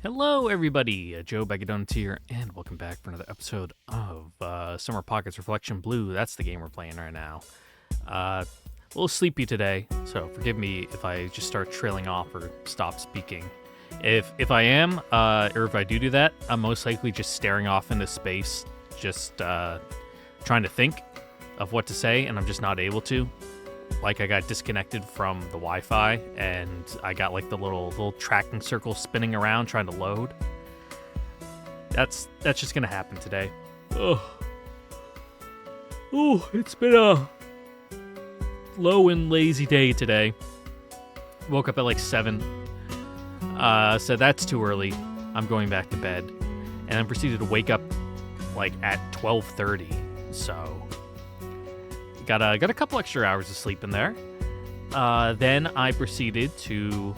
Hello, everybody. Joe Bagadonut here, and welcome back for another episode of Summer Pockets Reflection Blue. That's the game we're playing right now. A little sleepy today, so forgive me if I just start trailing off or stop speaking. If I am, or if I do that, I'm most likely just staring off into space, just trying to think of what to say, and I'm just not able to. Like I got disconnected from the Wi-Fi, and I got like the little tracking circle spinning around trying to load. That's just gonna happen today. Oh, it's been a low and lazy day today. Woke up at like 7. So that's too early. I'm going back to bed, and then proceeded to wake up like at 12:30. So. Got a couple extra hours of sleep in there. Then I proceeded to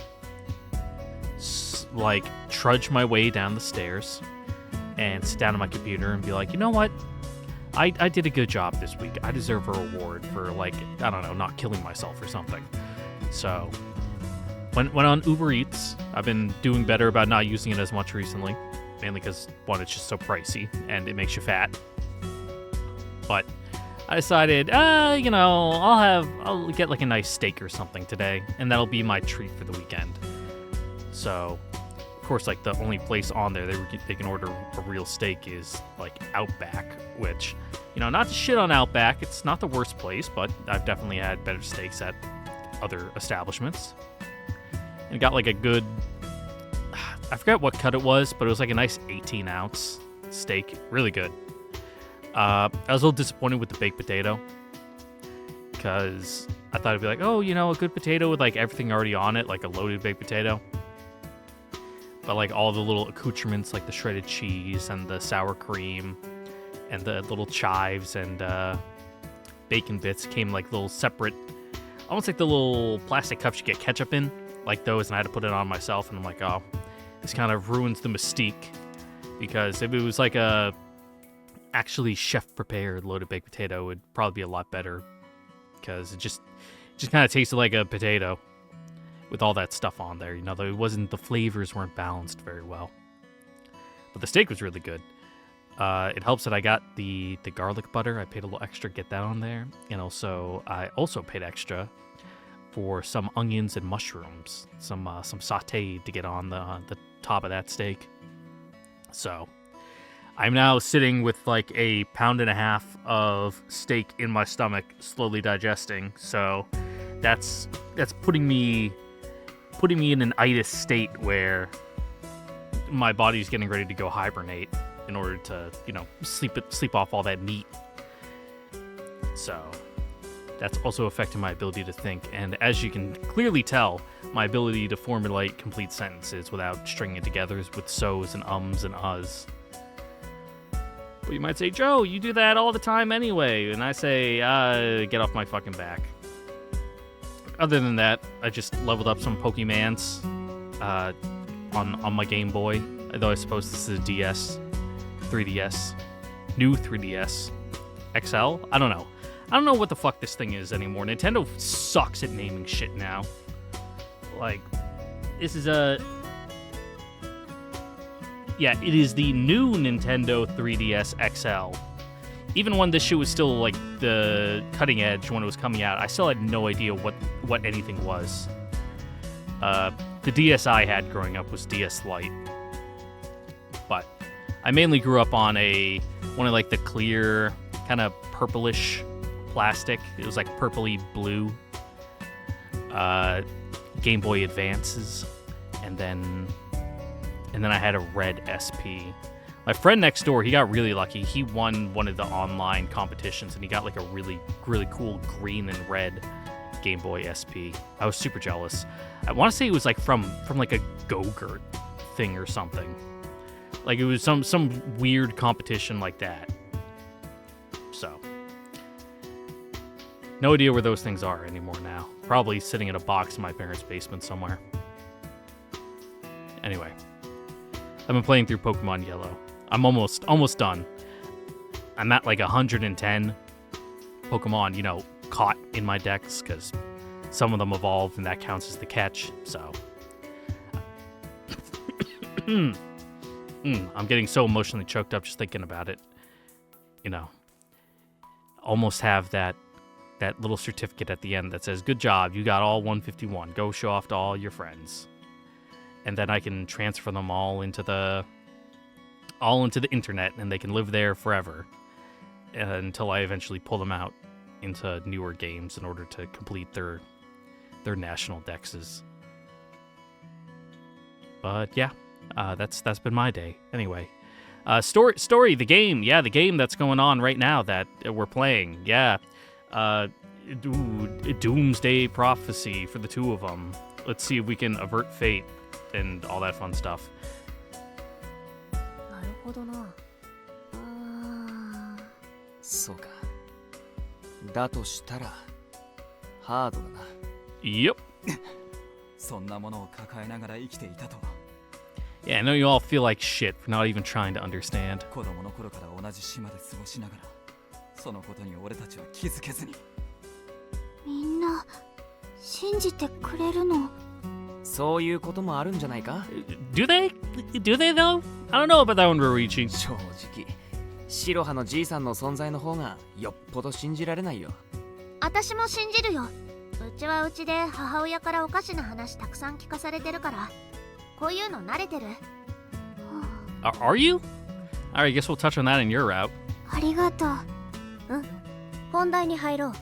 trudge my way down the stairs and sit down on my computer and be like, you know what? I did a good job this week. I deserve a reward for not killing myself or something. So went on Uber Eats. I've been doing better about not using it as much recently, mainly because one, it's just so pricey and it makes you fat. But I decided, I'll get like a nice steak or something today, and that'll be my treat for the weekend. So, of course, like the only place on there they can order a real steak is like Outback, which, not to shit on Outback, it's not the worst place, but I've definitely had better steaks at other establishments. And got like a good, I forgot what cut it was, but it was like a nice 18-ounce steak, really good. I was a little disappointed with the baked potato because I thought it'd be like, a good potato with like everything already on it, like a loaded baked potato. But like all the little accoutrements, like the shredded cheese and the sour cream and the little chives and bacon bits came like little separate, almost like the little plastic cups you get ketchup in, like those, and I had to put it on myself, and I'm like, oh, this kind of ruins the mystique, because if it was like a actually chef-prepared loaded baked potato, would probably be a lot better, because it just kind of tasted like a potato with all that stuff on there. The flavors weren't balanced very well. But the steak was really good. It helps that I got the garlic butter. I paid a little extra to get that on there, and I also paid extra for some onions and mushrooms, some sauteed to get on the top of that steak. So I'm now sitting with like a 1.5 pounds of steak in my stomach, slowly digesting. So that's putting me in an itis state where my body's getting ready to go hibernate in order to, sleep off all that meat. So that's also affecting my ability to think. And as you can clearly tell, my ability to formulate complete sentences without stringing it together with so's and ums and uhs. But you might say, Joe, you do that all the time anyway. And I say, get off my fucking back. Other than that, I just leveled up some Pokemans on my Game Boy. Though I suppose this is a DS, 3DS, new 3DS, XL? I don't know. I don't know what the fuck this thing is anymore. Nintendo sucks at naming shit now. Like, this is yeah, it is the new Nintendo 3DS XL. Even when this shit was still like the cutting edge when it was coming out, I still had no idea what anything was. The DS I had growing up was DS Lite. But I mainly grew up on one of like the clear, kind of purplish plastic. It was like purpley blue Game Boy Advances, and then I had a red SP. My friend next door, he got really lucky. He won one of the online competitions, and he got like a really, really cool green and red Game Boy SP. I was super jealous. I want to say it was like from like a Go-Gurt thing or something. Like it was some weird competition like that. So, no idea where those things are anymore now. Probably sitting in a box in my parents' basement somewhere. Anyway, I've been playing through Pokemon Yellow. I'm almost done. I'm at like 110 Pokemon, caught in my decks, because some of them evolve and that counts as the catch. So I'm getting so emotionally choked up just thinking about it. You know, almost have that little certificate at the end that says, "Good job, you got all 151. Go show off to all your friends." And then I can transfer them all into the internet, and they can live there forever until I eventually pull them out into newer games in order to complete their national dexes. But yeah, that's been my day. Anyway, story, the game. Yeah, the game that's going on right now that we're playing. Yeah, Doomsday Prophecy for the two of them. Let's see if we can avert fate and all that fun stuff. なるほどな。そうか。だとしたらハードだな。Yep. そんなものを抱えながら生きていたとは。Yeah, I know you all feel like shit for not even trying to understand. 子供の頃から同じ島で過ごしながら、そのことに俺たちは気づけずに。みんな信じてくれるの？そういうこともあるんじゃないか？ Do they? Do they though? I don't know about that one, Ruichi. 正直、シロハのじいさんの存在の方がよっぽど信じられないよ。私も信じるよ。うちはうちで母親からおかしな話たくさん聞かされてるから、こういうの慣れてる。Are you? Alright, I guess we'll touch on that in your route. ありがとう。本題に入ろう。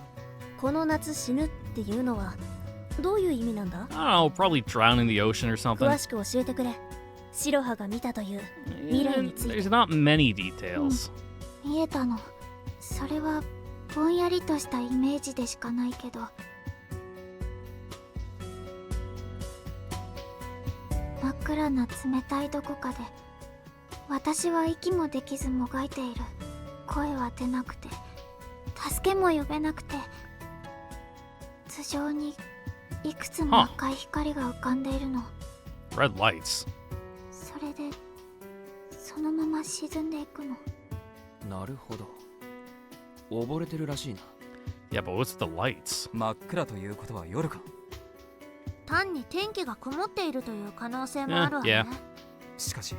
この夏死ぬっていうのはどういう意味なんだ？ I don't know, probably drown in the ocean or 詳 something. しく教えてくれ。シロハが見たという未来について。 There's not many details. 見えたの。それはぼんやりとしたイメージでしかないけど、真っ暗な冷たいどこかで私は息もできずもがいている。声は出なくて助けも呼べなくて、頭上にいくつも赤い光が浮かんでいるの。 Red lights. それでそのまま沈んでいくの。なるほど。溺れてるらしいな。Yeah, but what's the lights? 真っ暗ということは夜か。単に天気が曇っているという可能性もあるわね。しかし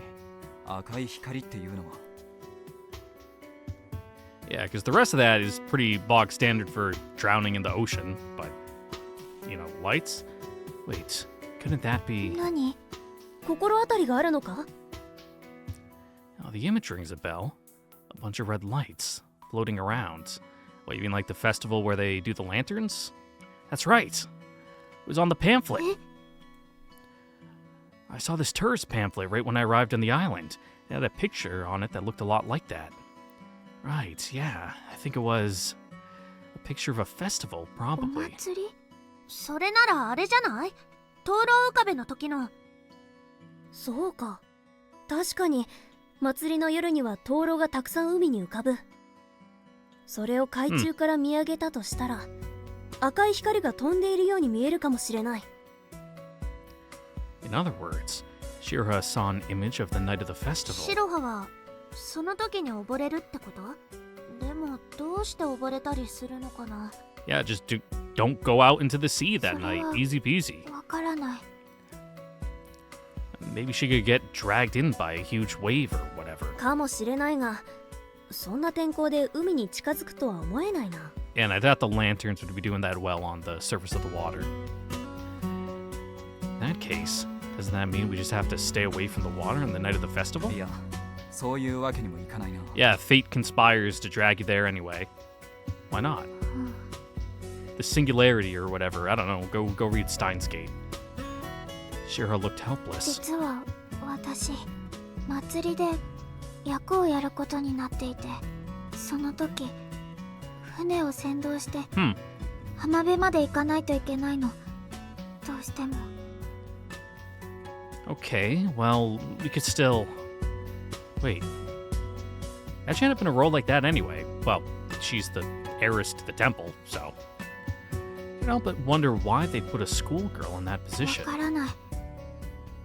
赤い光っていうのは。Yeah, because the rest of that is pretty bog standard for drowning in the ocean, but, you know, lights? Wait, couldn't that be... 何？心当たりがあるのか？ Oh, the image rings a bell. A bunch of red lights floating around. What, you mean like the festival where they do the lanterns? That's right. It was on the pamphlet. I saw this tourist pamphlet right when I arrived on the island. It had a picture on it that looked a lot like that. Right, yeah. I think it was a picture of a festival, お probably. 祭り？それならあれじゃない？灯籠浮かべの時の。そうか。確かに祭りの夜には灯籠がたくさん海に浮かぶ。それを海中から見上げたとしたら、赤い光が飛んでいるように見えるかもしれない。In other words, Shiroha saw an image of the night of the festival. シロハはその時に溺れるってこと？でもどうして溺れたりするのかな？ Yeah, just don't go out into the sea that night. それは Easy peasy. わからない。 Maybe she could get dragged in by a huge wave or whatever. かもしれないが、そんな天候で海に近づくとは思えないな。And I doubt the lanterns would be doing that well on the surface of the water. In that case, doesn't that mean we just have to stay away from the water on the night of the festival? いや、そういうわけにもいかないな。Yeah, fate conspires to drag you there anyway. Why not? The singularity or whatever. I don't know. Go read Steins Gate. Shiroha looked helpless. 実は私、祭りで役をやることになっていて、その時船を先導して浜辺まで行かないといけないの。どうしても。 Okay, well, we could still... Wait. How'd she end up in a role like that anyway? Well, she's the heiress to the temple, so... I can't help but wonder why they put a schoolgirl in that わ position. からない。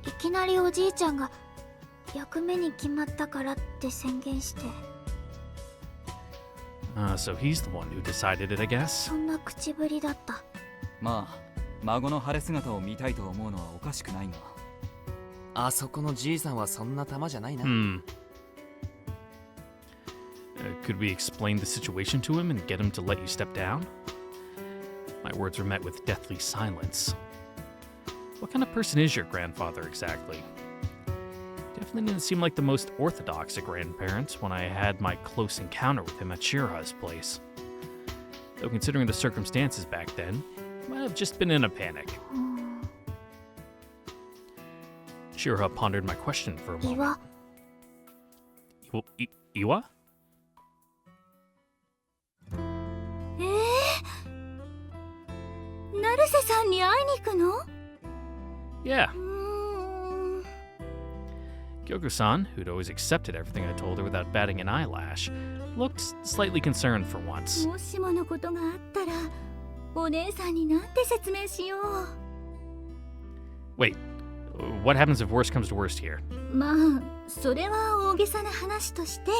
いきなりおじいちゃんが役目に決まったからって宣言して、 So he's the one who decided it, I guess. そんな口ぶりだった。まあ、孫の晴れ姿を見たいと思うのはおかしくないが。あそこのじいさんはそんな玉じゃないな。Could we explain the situation to him and get him to let you step down? My words were met with deathly silence. What kind of person is your grandfather exactly? Definitely didn't seem like the most orthodox of grandparents when I had my close encounter with him at Shiroha's place. Though considering the circumstances back then, I might have just been in a panic. Shiroha pondered my question for a moment. Iwa? 成瀬さんに会いに行くの？ Yeah. Gyoko-san, who'd always accepted everything I told her without batting an eyelash, looked slightly concerned for once. もしものことがあったら、お姉さんになんて説明しよう。 Wait, what happens if worst comes to worst here? まあ、それは大げさな話として、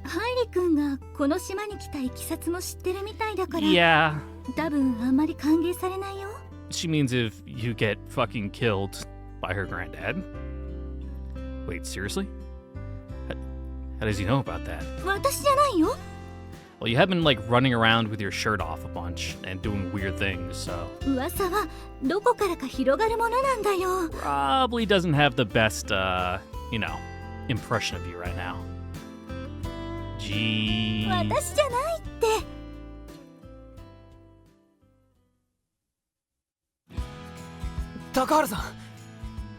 ハイリ君がこの島に来たいきさつも知ってるみたいだから、 Yeah. 多分あんまり歓迎されないよ。 She means if you get fucking killed by her granddad. Wait, seriously? How does he know about that? 私じゃないよ。 Well, you have been like running around with your shirt off a bunch and doing weird things, so 噂はどこからか広がるものなんだよ。 probably doesn't have the best, impression of you right now. Gee. 私じゃないって。 高原さん、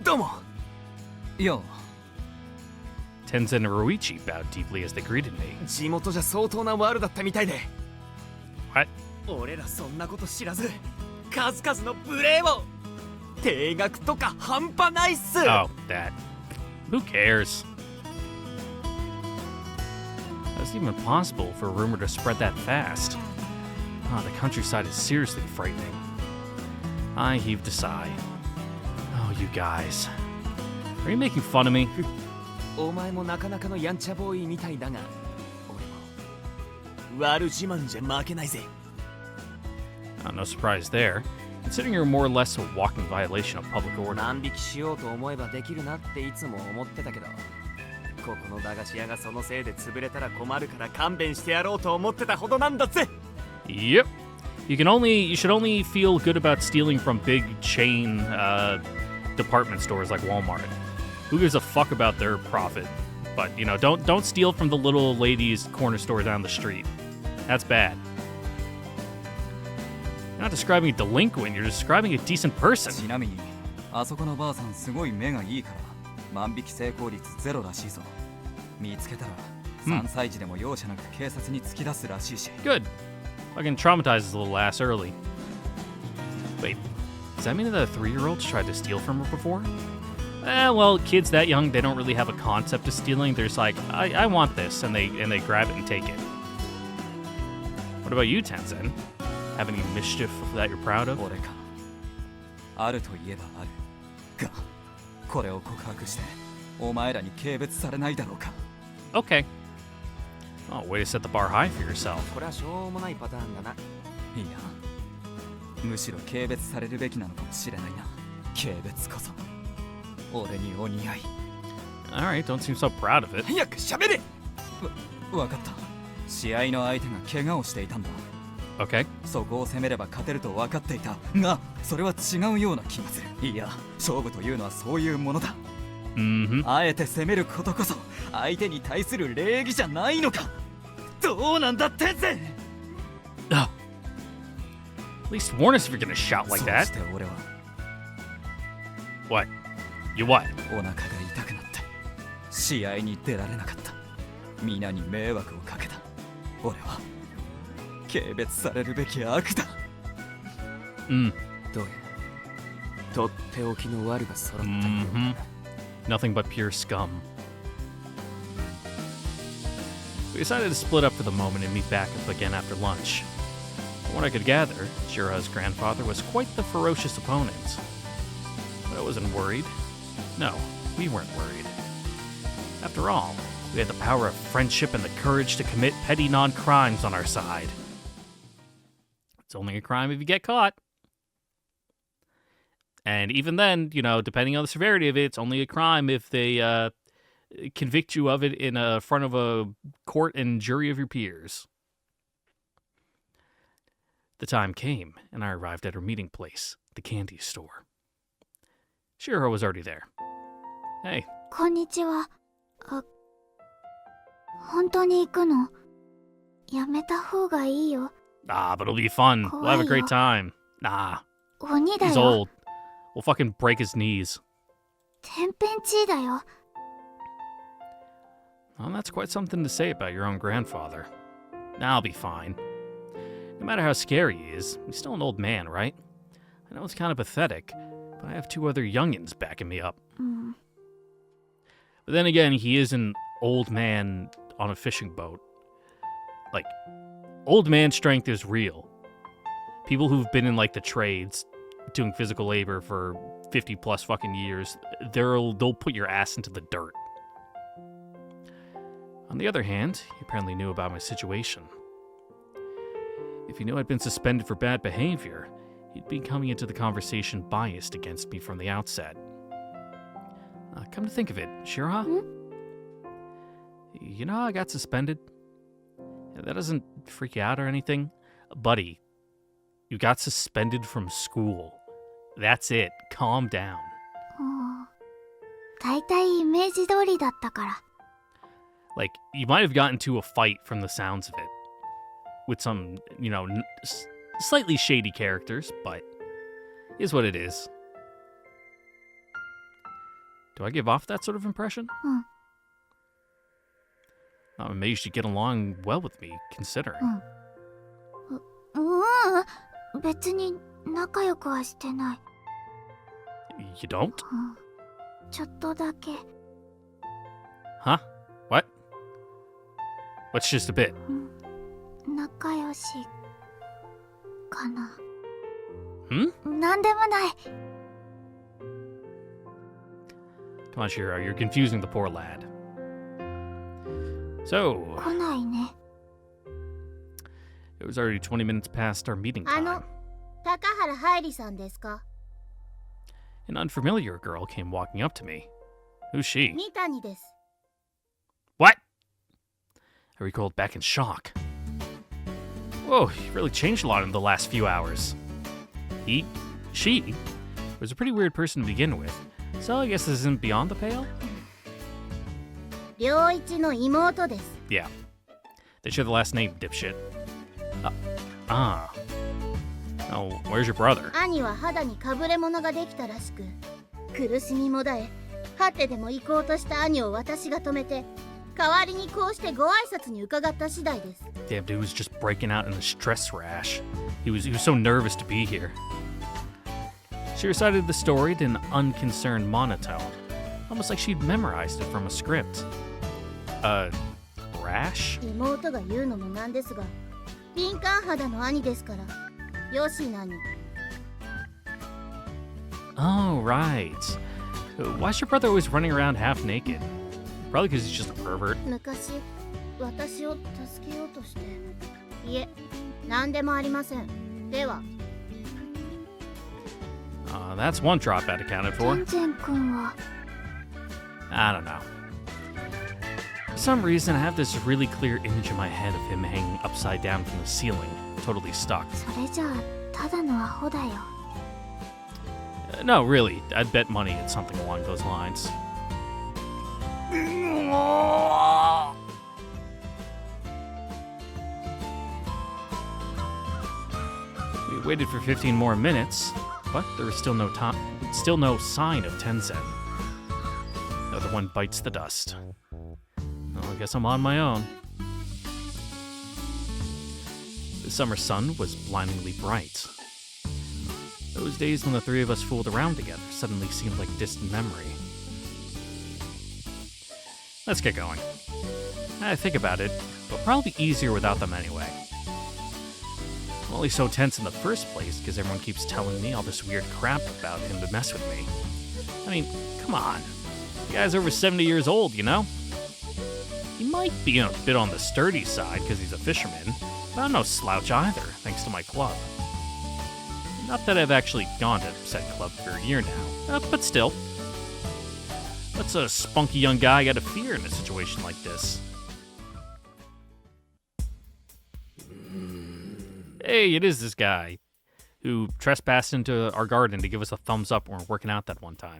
どうも。いや Tenzin and Ruichi bowed deeply as they greeted me. 地元じゃ相当なワールだったみたいで。 What? 俺らそんなこと知らず、数々の無礼を。定額とか半端ないっす。 Oh, that. Who cares? How's it even possible for a rumor to spread that fast? Oh, the countryside is seriously frightening. I heaved a sigh. Oh, you guys. Are you making fun of me? お前もなかなかのやんちゃボーイみたいだが、俺も悪自慢じゃ負けないぜ。 No surprise there, considering you're more or less a walking violation of public order. 万引きしようと思えばできるなっていつも思ってたけど、ここの駄菓子屋がそのせいで潰れたら困るから勘弁してやろうと思ってたほどなんだぜ。 Yep. You should only feel good about stealing from big chain department stores like Walmart. Who gives a fuck about their profit? But don't steal from the little lady's corner store down the street. That's bad. You're not describing a delinquent, you're describing a decent person. ちなみにあそこのばあさんすごい目がいいから万引き成功率ゼロらしいぞ。見つけたら3歳児でも容赦なく警察に突き出すらしいし。 Good. Fucking traumatizes the little ass early. Wait, does that mean that a 3-year-old tried to steal from her before? Well, kids that young, they don't really have a concept of stealing. They're just like, I want this, and they grab it and take it. What about you, Tenzin? Have any mischief that you're proud of? 俺か。あるといえばある。が、これを告白してお前らに軽蔑されないだろうか。 Okay. Oh, way to set the bar high for yourself. これはしょうもないパターンだな。いや、むしろ軽蔑されるべきなのかもしれないな。軽蔑こそ俺にお似合い。 Alright, don't seem so proud of it. 早く喋れ。わかった。試合の相手が怪我をしていたんだ。 Okay. そこを攻めれば勝てると分かっていたが、それは違うような気がする。いや、勝負というのはそういうものだ。Mm-hmm. あえて攻めることこそ相手に対する礼儀じゃないのか。どうなんだってぜ。 At least warn us if you're gonna shout like そう that. して俺は What? You what? お腹が痛くなって試合に出られなかった。皆に迷惑をかけた。俺は軽蔑されるべき悪だ。Mm. どうやとっておきの悪が揃ったよう Mm-hmm. Nothing but pure scum. We decided to split up for the moment and meet back up again after lunch. From what I could gather, Shiroha's grandfather was quite the ferocious opponent. But I wasn't worried. No, we weren't worried. After all, we had the power of friendship and the courage to commit petty non-crimes on our side. It's only a crime if you get caught. And even then, depending on the severity of it, it's only a crime if they convict you of it in front of a court and jury of your peers. The time came, and I arrived at her meeting place, the candy store. Shiroha was already there. Hey. こんにちは。本当に行くの？やめた方がいいよ。 Ah, but it'll be fun. We'll have a great time. Nah. 鬼だよ。 He's old. We'll fucking break his knees. 天変地異だよ。 Well, that's quite something to say about your own grandfather. I'll be fine. No matter how scary he is, he's still an old man, right? I know it's kind of pathetic, but I have 2 other youngins backing me up. But then again, he is an old man on a fishing boat. Like, old man strength is real. People who've been in, like, the trades, doing physical labor for 50 plus fucking years, they'll put your ass into the dirt. On the other hand, he apparently knew about my situation. If he knew I'd been suspended for bad behavior, he'd be coming into the conversation biased against me from the outset. Come to think of it, Shiroha? You know how I got suspended? That doesn't freak you out or anything? Buddy, you got suspended from school. That's it. Calm down. だいたいイメージ通りだったから。 Like, you might have gotten into a fight from the sounds of it. With some, slightly shady characters, but is what it is. Do I give off that sort of impression? I'm amazed you get along well with me, considering. 別に仲良くはしてない。 You don't? ちょっとだけ。 Huh? What? What's just a bit? 仲良しかな。 なんでもない。 Come on, Shiro, you're confusing the poor lad. So, 来ないね。 it was already 20 minutes past our meeting time. 高原はいりさんですか？ An unfamiliar girl came walking up to me. Who's she? 三谷です。 What? I recoiled back in shock. Whoa, you really changed a lot in the last few hours. She was a pretty weird person to begin with, so I guess this isn't beyond the pale? 良一の妹です。 Yeah. They share the last name, dipshit. Oh, where's your brother? 兄は肌にかぶれ物ができたらしく、苦しみもだえ、はってでも行こうとした兄を私が止めて、代わりにこうしてご挨拶に伺った次第です。 Damn, dude was just breaking out in a stress rash. He was so nervous to be here. She recited the story in an unconcerned monotone, almost like she'd memorized it from a script. Rash? 妹が言うのもなんですが、敏感肌の兄ですから、よしなに。 Oh, right. Why's your brother always running around half naked? Probably because he's just a pervert. 昔、私を助けようとして。いえ、何でもありません。では。That's one dropout accounted for. 全然君は。 I don't know. For some reason, I have this really clear image in my head of him hanging upside down from the ceiling, totally stuck. それじゃあただのアホだよ。 No, really, I'd bet money it's something along those lines. We waited for 15 more minutes, but there was still no sign of Tencent. Another one bites the dust. Well, I guess I'm on my own. The summer sun was blindingly bright. Those days when the 3 of us fooled around together suddenly seemed like distant memory. Let's get going. I think about it, it'll probably be easier without them anyway. I'm only so tense in the first place because everyone keeps telling me all this weird crap about him to mess with me. I mean, come on. The guy's over 70 years old, you know? He might be a bit on the sturdy side because he's a fisherman, but I'm no slouch either, thanks to my club. Not that I've actually gone to said club for a year now, but still. What's a spunky young guy got to fear in a situation like this? Hey, it is this guy who trespassed into our garden to give us a thumbs up when we were working out that one time.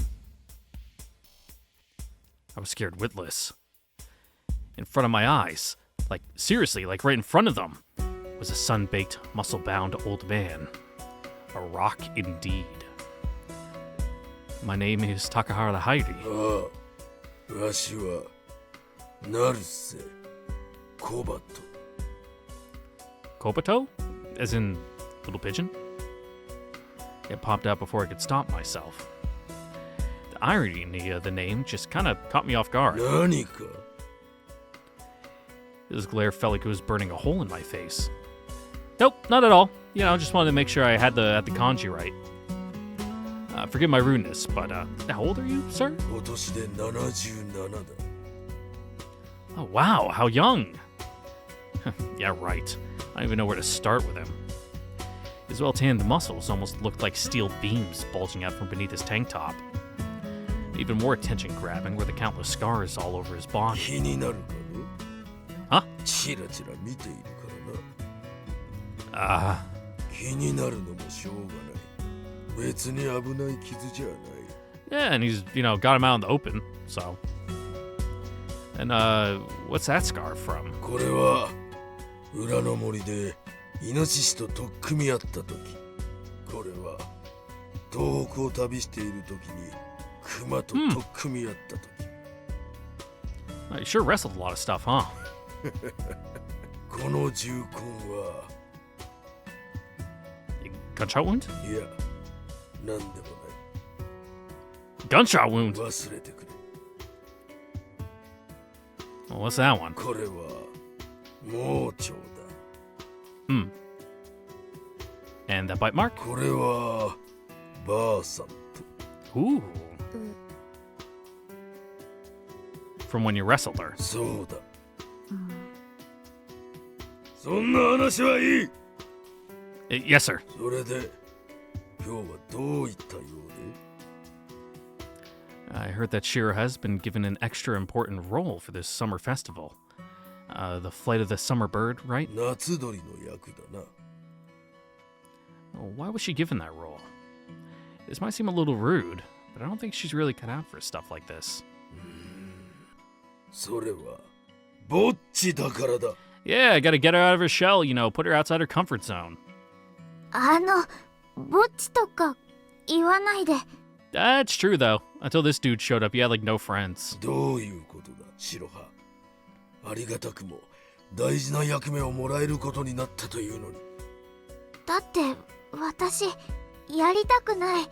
I was scared witless. In front of my eyes, like seriously, like right in front of them, was a sun-baked, muscle-bound old man. A rock indeed. My name is Takahara Hairi. わしは成瀬小鳩 Kobato? As in little pigeon? It popped out before I could stop myself. The irony of the name just kind of caught me off guard. 何か His glare felt like it was burning a hole in my face. Nope, not at all. You know, just wanted to make sure I had the kanji right. Forgive my rudeness, but how old are you, sir? 今年で77だ Oh, wow, how young. Yeah, right. I don't even know where to start with him. His well-tanned muscles almost looked like steel beams bulging out from beneath his tank top. Even more attention-grabbing were the countless scars all over his body. 気になるかね Huh? チラチラ見ているからな 気になるのもしょうがない別に危ない傷じゃない Yeah, and he's, you know, got him out in the open, so. And, what's that scar from? これは裏の森でイノシシと取っ組み合った時これは東北を旅している時にクマと取っ組み合った時 You sure wrestled a lot of stuff, huh? この銃痕は Gunshot wound? いや何でも Gunshot ない wound? 忘れてくれ Well, what's that one? これは盲腸だ Hmm. And that bite mark? これはばあさん Ooh. From when you wrestled her. そうだそんな話はいい Yes, sir. それで今日はどういったようで I heard that Shiroha has been given an extra important role for this summer festival. The flight of the summer bird, right? 夏鳥の役だな Why was she given that role? This might seem a little rude, but I don't think she's really cut out for stuff like this. それはぼっちだからだ Yeah, I gotta get her out of her shell, you know, put her outside her comfort zone. ぼっちとか言わないで。 That's true, though. Until this dude showed up, you had like no friends. どういうことだ白羽ありがたくも大事な役目をもらえることになったというのにだって私やりたくない。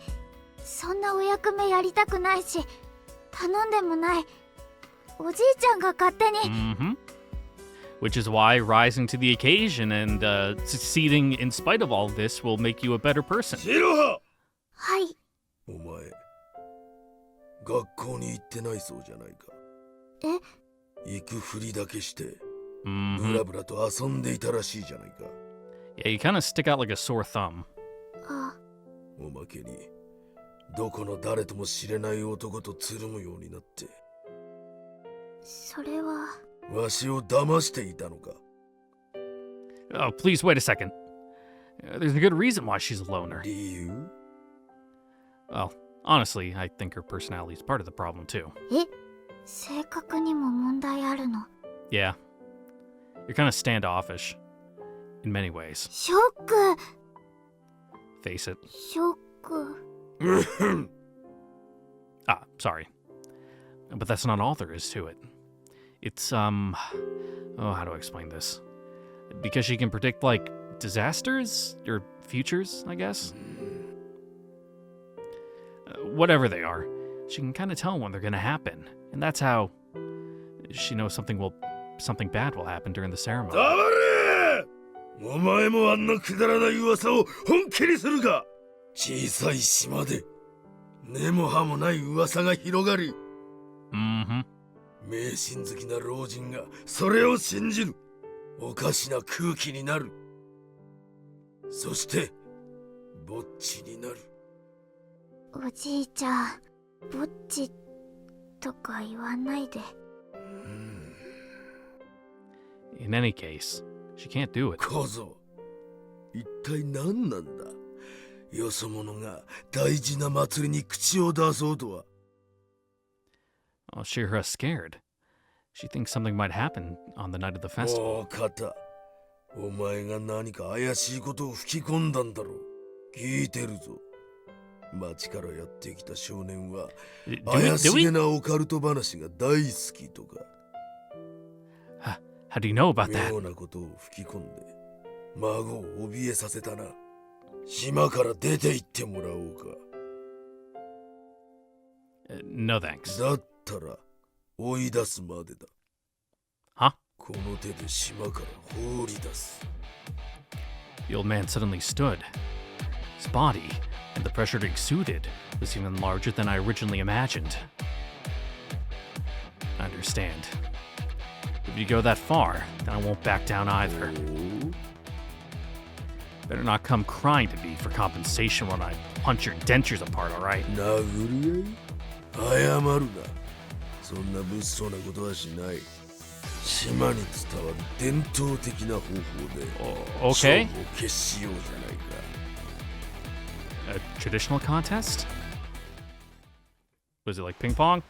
そんなお役目やりたくないし頼んでもない。おじいちゃんが勝手に。Mm-hmm. Which is why rising to the occasion and succeeding in spite of all this will make you a better person. 白羽はい。お前学校に行ってないそうじゃないか行くふりだけしてブ Mm-hmm. ラブラと遊んでいたらしいじゃないか Yeah, you kind of stick out like a sore thumb. あ、おまけにどこの誰とも知れない男とつるむようになってそれはわしを騙していたのか Oh, please wait a second. There's a good reason why she's a loner. 理由 Well, honestly, I think her personality is part of the problem too. 性格にも問題あるの。 Yeah. You're kind of standoffish. In many ways. ショック Face it. ショック Ah, sorry. But that's not all there is to it. It's, oh, how do I explain this? Because she can predict, like, disasters? Or futures, I guess? Whatever they are, she can kind of tell when they're gonna happen. And that's how she knows something bad will happen during the ceremony. 黙れお前もあんなくだらない噂を本気にするか小さい島で根も葉もない噂が広がり Mm-hmm. 迷信好きな老人がそれを信じるおかしな空気になるそしてぼっちになる。おじいちゃん、ぼっちとか言わないで。In any case, she can't do it. 小僧、一体何なんだ。よそ者が大事な祭りに口を出そうとは。Oh, Shiroha's scared. She thinks something might happen on the night of the festival. おう、肩。お前が何か怪しいことを吹き込んだんだろう。聞いてるぞ。町からやってきた少年は 怪しげなオカルト話が大好きとか。How do you know about that? 妙なことを吹き込んで孫を怯えさせたな。島から出て行ってもらおうか。No thanks. だったら追い出すまでだ。は？この手で島から放り出す。The old man suddenly stood. His body, and the pressure it exuded, was even larger than I originally imagined. I understand. If you go that far, then I won't back down either. Better not come crying to me for compensation when I punch your dentures apart, alright? 殴り合い？謝るな。そんな物騒なことはしない。島に伝わる伝統的な方法で Okay. 勝負を決しようじゃないか。A traditional contest? Was it like ping pong?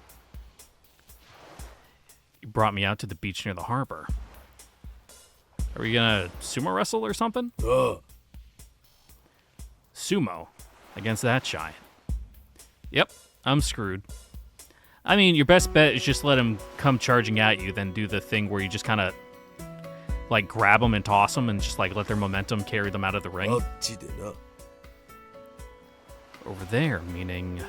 You brought me out to the beach near the harbor. Are we gonna sumo wrestle or something? ああ、 Sumo against that giant. Yep, I'm screwed. I mean, your best bet is just let him come charging at you, then do the thing where you just kind of like grab them and toss them and just like let their momentum carry them out of the あ ring. っちでな。 Over there, meaning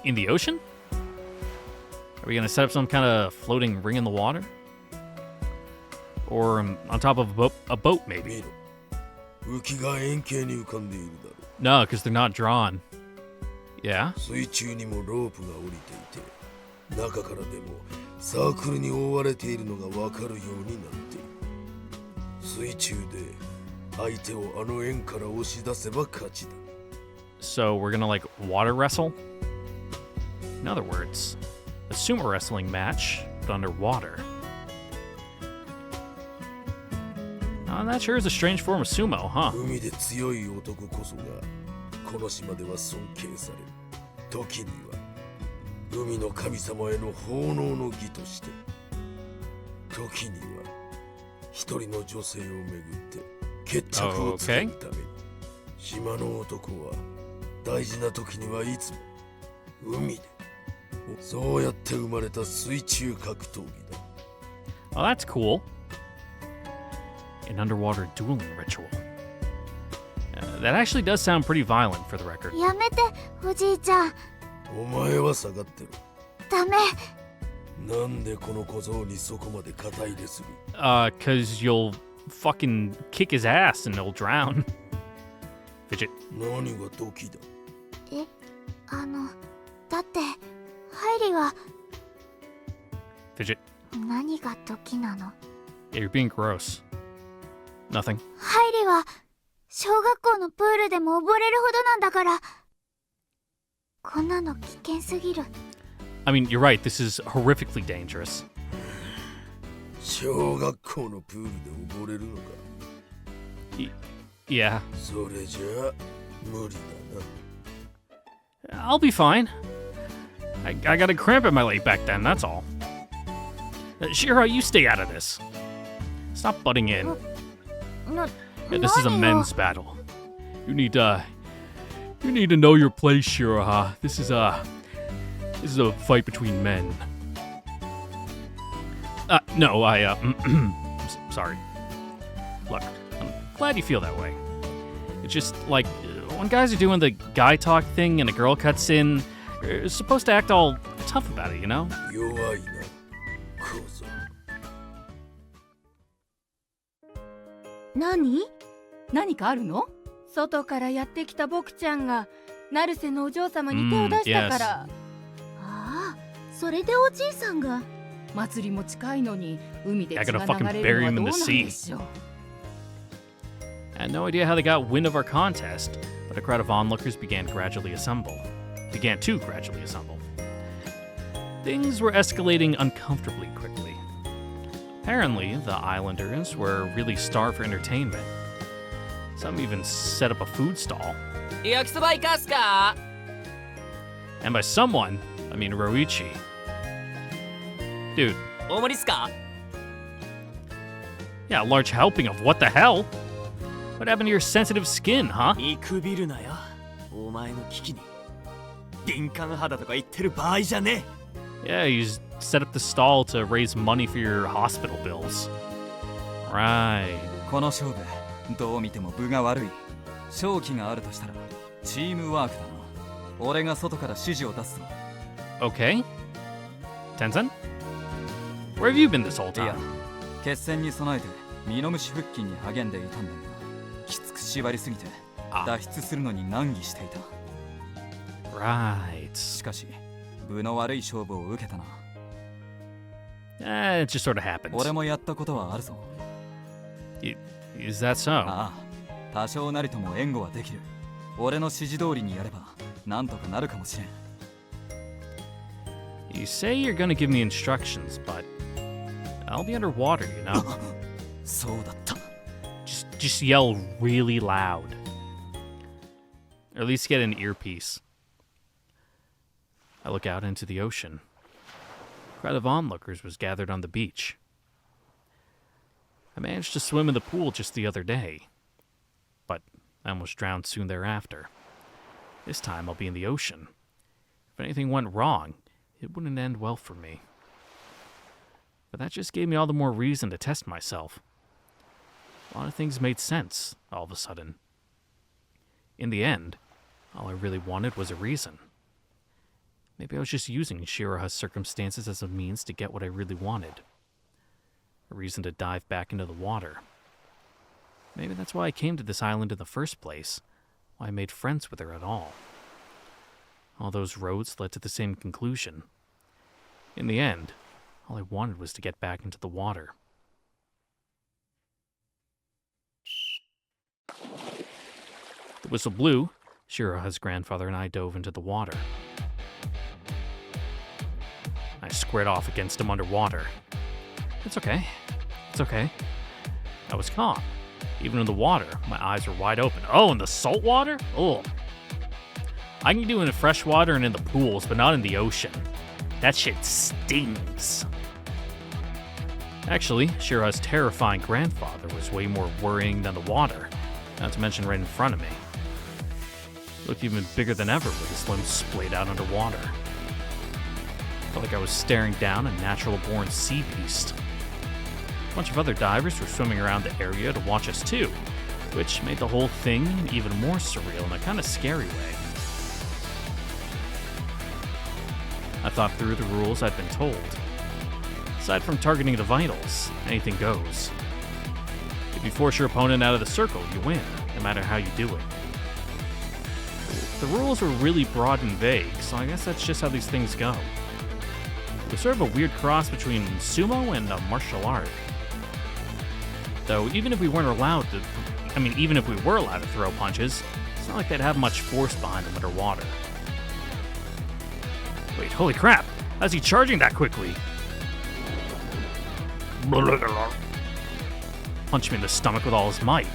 in the ocean? Are we gonna set up some kind of floating ring in the water? Or on top of a boat, 見 maybe? ろ。浮きが円形に浮かんでいるだろ No, because they're not drawn. Yeah? う。水中にもロープが降りていて、中からでもサークルに覆われているのがわかるようになっている。水中で相手をあの円から押し出せば勝ちだ。 So we're gonna like water wrestle? In other words, a sumo wrestling match, but underwater. That sure is a strange form of sumo, huh? 海で強い男こそがこの島では尊敬される。時には海の神様への奉納の儀として、時には一人の女性をめぐって決着をつけるために、島の男は大事な時にはいつも海で、そうやって生まれた水中格闘技だ。 Oh, that's cool. An underwater dueling ritual. That actually does sound pretty violent, for the record. やめて、おじいちゃん。お前は下がってる。ダメ。なんでこの小僧にそこまで肩入れする？ Cause you'll fucking kick his ass and he'll drown. Fidget. 何がドキだ？え、だって、ハイリは Fidget. 何が時なの？ Yeah, you're being gross. Nothing. ハイリは小学校のプールでも溺れるほどなんだから。こんなの危険すぎる。I mean, you're right, this is horrifically dangerous. 小学校のプールで溺れるのか？ Yeah. それじゃあ無理だな。 I'll be fine. I got a cramp in my leg back then, that's all. Shiroha, you stay out of this. Stop butting in. Yeah, this is a men's battle. You need to know your place, Shiroha. This is a fight between men. No, sorry. Look, I'm glad you feel that way. It's just like when guys are doing the guy talk thing and a girl cuts in, you're supposed to act all tough about it, you know? 弱いな、小僧。何かあるの？外からやってきた僕ちゃんが成瀬のお嬢様に手を出したから。ああ、それでおじいさんが。祭りも近いのに海で血 I が gotta fucking 流れる bury のは him in どう the なん sea. でしょう。I had no idea how they got wind of our contest, but a crowd of onlookers began to gradually assemble. Things were escalating uncomfortably quickly. Apparently, the islanders were really starved for entertainment. Some even set up a food stall. 焼きそばいかすか And by someone, I mean Roichi. Dude, 大盛りっすか yeah, a large helping of what the hell? What happened to your sensitive skin, huh? 見くびるなよお前の危機に敏感肌とか言ってる場合じゃね Yeah, you set up the stall to raise money for your hospital bills. Right. この勝負どう見ても分が悪い。勝機があるとしたらチームワークだな。俺が外から指示を出すぞ。 Okay. Tenzin? Where have you been this whole いや time? 決戦に備えてミノムシ腹筋に励んでいたんだが、きつく縛りすぎて脱出するのに難儀していた。 Right. しかし分の悪い勝負を受けたな。 It just sort of happens. 俺もやったことはあるぞ。 Is that so? ああ、多少なりとも援護はできる。俺の指示通りにやればなんとかなるかもしれん。 You say you're gonna give me instructions, but I'll be underwater, you know? そうだった。 Just yell really loud. Or at least get an earpiece. I look out into the ocean. A crowd of onlookers was gathered on the beach. I managed to swim in the pool just the other day, but I almost drowned soon thereafter. This time I'll be in the ocean. If anything went wrong, it wouldn't end well for me. But that just gave me all the more reason to test myself. A lot of things made sense, all of a sudden. In the end, all I really wanted was a reason. Maybe I was just using Shiroha's circumstances as a means to get what I really wanted. A reason to dive back into the water. Maybe that's why I came to this island in the first place, why I made friends with her at all. All those roads led to the same conclusion. In the end, all I wanted was to get back into the water. The whistle blew. Shiroha's grandfather and I dove into the water. I squared off against him underwater. It's okay. It's okay. I was calm. Even in the water, my eyes were wide open. Oh, in the salt water? Oh. I can do it in fresh water and in the pools, but not in the ocean. That shit stings. Actually, Shiroha's terrifying grandfather was way more worrying than the water, not to mention right in front of me. He looked even bigger than ever with his limbs splayed out underwater. I felt like I was staring down a natural-born sea beast. A bunch of other divers were swimming around the area to watch us too, which made the whole thing even more surreal in a kind of scary way. I thought through the rules I'd been told. Aside from targeting the vitals, anything goes. If you force your opponent out of the circle, you win, no matter how you do it. The rules were really broad and vague, so I guess that's just how these things go. It was sort of a weird cross between sumo and a martial art. Though, even if we were allowed to throw punches, it's not like they'd have much force behind them underwater. Wait, holy crap! How's he charging that quickly? Punch me in the stomach with all his might.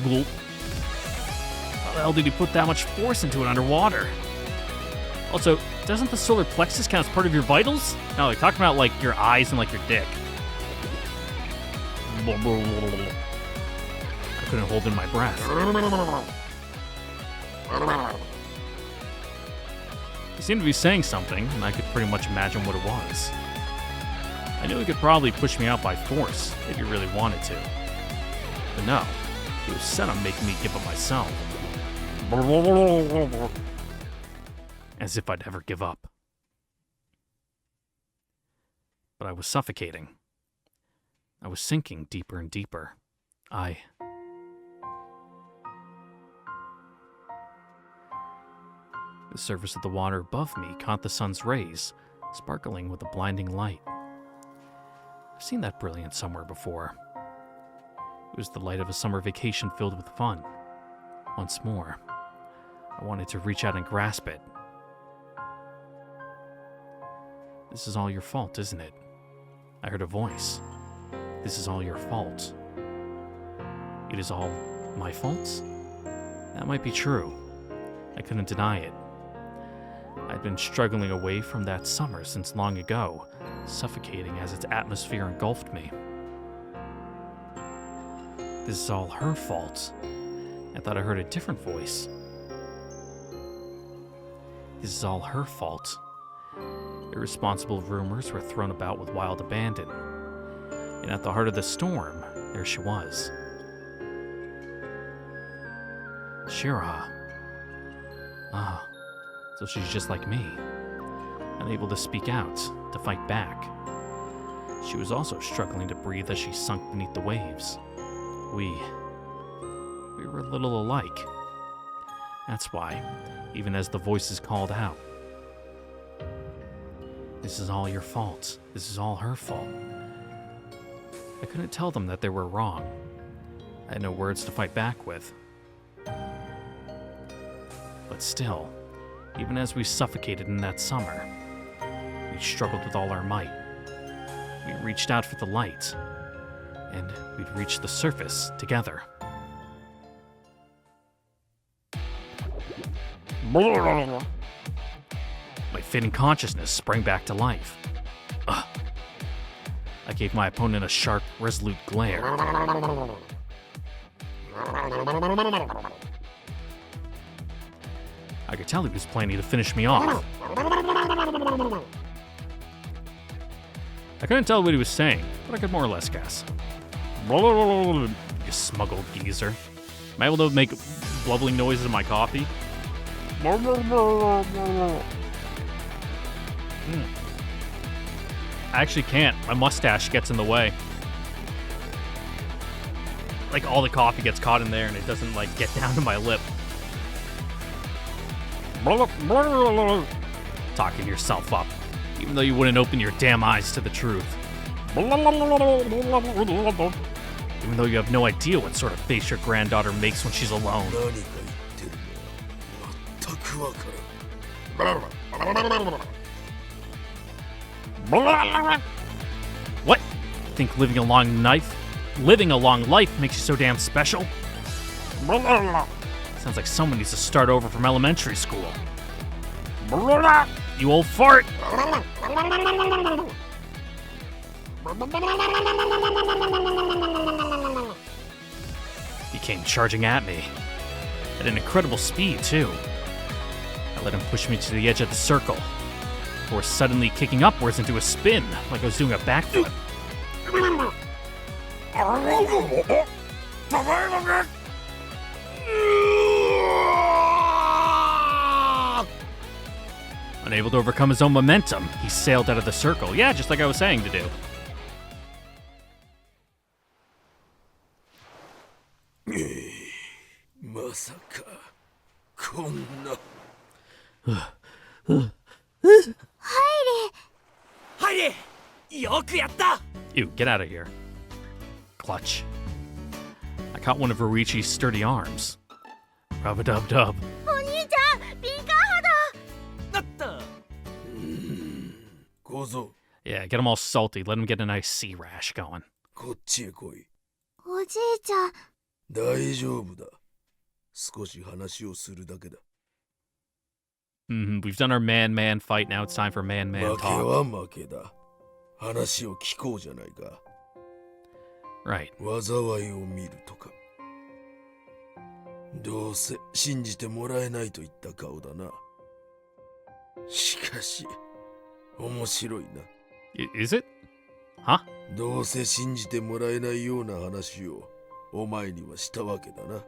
Gulp. How the hell did he put that much force into it underwater? Also, doesn't the solar plexus count as part of your vitals? No, like talking about like your eyes and like your dick. I couldn't hold in my breath. He seemed to be saying something, and I could pretty much imagine what it was. I knew he could probably push me out by force if he really wanted to. But no, he was set on making me give up myself. As if I'd ever give up. But I was suffocating. I was sinking deeper and deeper. The surface of the water above me caught the sun's rays, sparkling with a blinding light. I've seen that brilliance somewhere before. It was the light of a summer vacation filled with fun. Once more, I wanted to reach out and grasp it. This is all your fault, isn't it? I heard a voice. This is all your fault. It is all my fault? That might be true. I couldn't deny it. I'd been struggling away from that summer since long ago, suffocating as its atmosphere engulfed me. This is all her fault. I thought I heard a different voice. This is all her fault. Irresponsible rumors were thrown about with wild abandon. And at the heart of the storm, there she was. Shiroha. Ah, so she's just like me. Unable to speak out, to fight back. She was also struggling to breathe as she sunk beneath the waves. We were a little alike. That's why, even as the voices called out, this is all your fault. This is all her fault. I couldn't tell them that they were wrong. I had no words to fight back with. But still, even as we suffocated in that summer, we struggled with all our might. We reached out for the light, and we'd reach the surface together. My fading consciousness sprang back to life. Ugh. I gave my opponent a sharp, resolute glare. I could tell he was planning to finish me off. I couldn't tell what he was saying, but I could more or less guess. You smuggled geezer. Am I able to make bubbling noises in my coffee? I actually can't. My mustache gets in the way. Like all the coffee gets caught in there and it doesn't like get down to my lip. Talking yourself up, even though you wouldn't open your damn eyes to the truth. Even though you have no idea what sort of face your granddaughter makes when she's alone. What? Think living a long life makes you so damn special? Sounds like someone needs to start over from elementary school. You old fart! He came charging at me. At an incredible speed, too. I let him push me to the edge of the circle, before suddenly kicking upwards into a spin, like I was doing a backflip. Unable to overcome his own momentum, he sailed out of the circle. Yeah, just like I was saying to do. Ew, get out of here. Clutch. I caught one of Rorichi's sturdy arms. Rub-a-dub-dub. Yeah, get him all salty. Let him get a nice sea rash going. こっちへ来い。おじいちゃん、大丈夫だ。少し話をするだけだ。We've done our man-man fight. Now it's time for man-man 負け talk. は負けだ。話を聞こうじゃないか。Right. 災いを見るとか。どうせ信じてもらえないといった顔だな。しかし、面白いな。Is it? Huh? どうせ信じてもらえないような話をお前にはしたわけだな。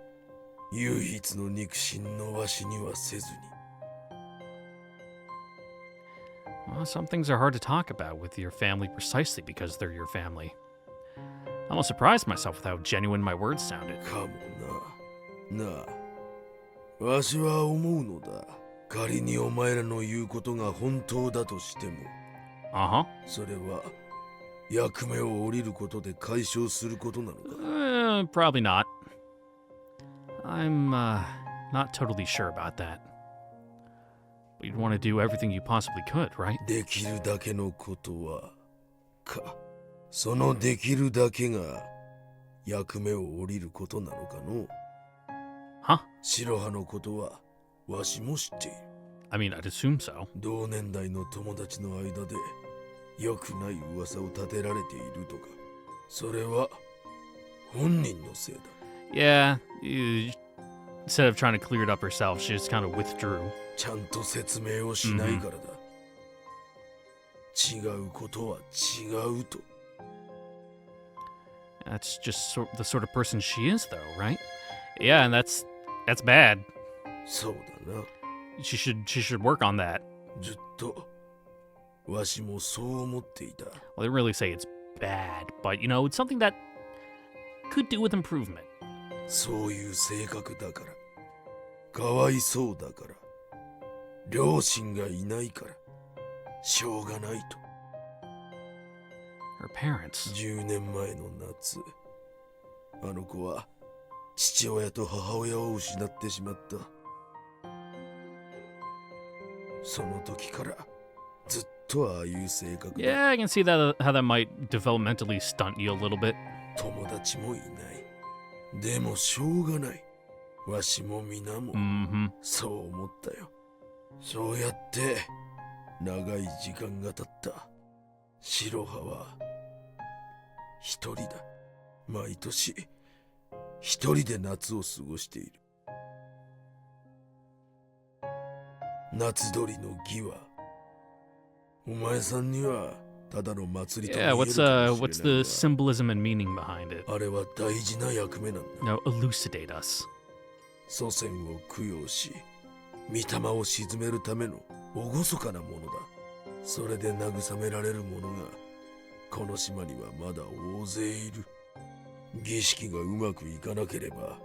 唯一の肉親のわしにはせずに。Well, some things are hard to talk about with your family precisely because they're your family. I almost surprised myself with how genuine my words sounded. かもな。なあ、わしは思うのだ。仮にお前らの言うことが本当だとしても、Uh-huh. それは役目を降りることで解消することなのか。 Probably not. I'm not totally sure about that. But you'd want to do everything you possibly could, right? できるだけのことはか。そのできるだけが役目を降りることなのかの。 Huh? 白羽のことはわしも知っている。 I mean, I'd assume so. 同年代の友達の間で良くない噂を立てられているとか、それは本人のせいだ。 Yeah, instead of trying to clear it up herself, she just kind of withdrew. ちゃんと説明をしないからだ。違うことは違うと。 That's just the sort of person she is, though, right? Yeah, and that's bad. そうだな。 She should work on that. ずっとわしもそう思っていた。 Well, they really say it's bad, but it's something that could do with improvement. そういう性格だから。かわいそうだから。両親がいないから。しょうがないと。 Her parents. 10年前の夏、あの子は父親と母親を失ってしまった。その時からずっとああいう性格だ。 Yeah, I can see how that might developmentally stunt you a little bit. 友達もいない。でもしょうがない。わしも皆も Mm-hmm. そう思ったよ。そうやって長い時間が経った。白羽は一人だ。毎年一人で夏を過ごしている。夏鳥の儀はお前さんにはただの祭りと見え Yeah, るかも what's しれないが the symbolism and meaning behind it? あれは大事な役目なんだ。 No, elucidate us. 祖先を供養し御霊を鎮めるための厳かなものだ。それで慰められる者がこの島にはまだ大勢いる。儀式がうまくいかなければ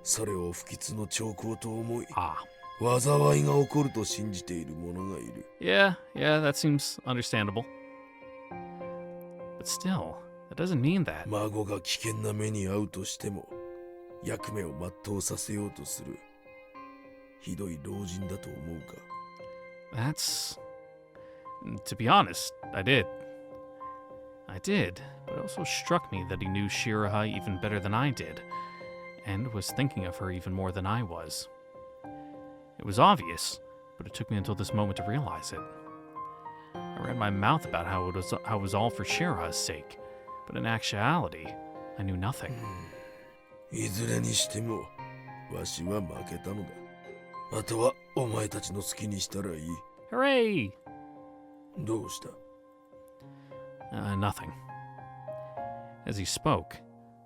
それを不吉の兆候と思い Ah. 災いが起こると信じている者がいる。 Yeah, that seems understandable. But still, that doesn't mean that. 孫が危険な目に遭うとしても役目を全うさせようとするひどい老人だと思うか。 That's... To be honest, I did. But it also struck me that he knew Shiroha even better than I did, and was thinking of her even more than I was. It was obvious, but it took me until this moment to realize it. I ran my mouth about how it was all for Shiroha's sake, but in actuality, I knew nothing. いずれにしてもわしは負けたのだ。あとはお前たちの好きにしたらいい。 Hooray! どうした？ Nothing. As he spoke,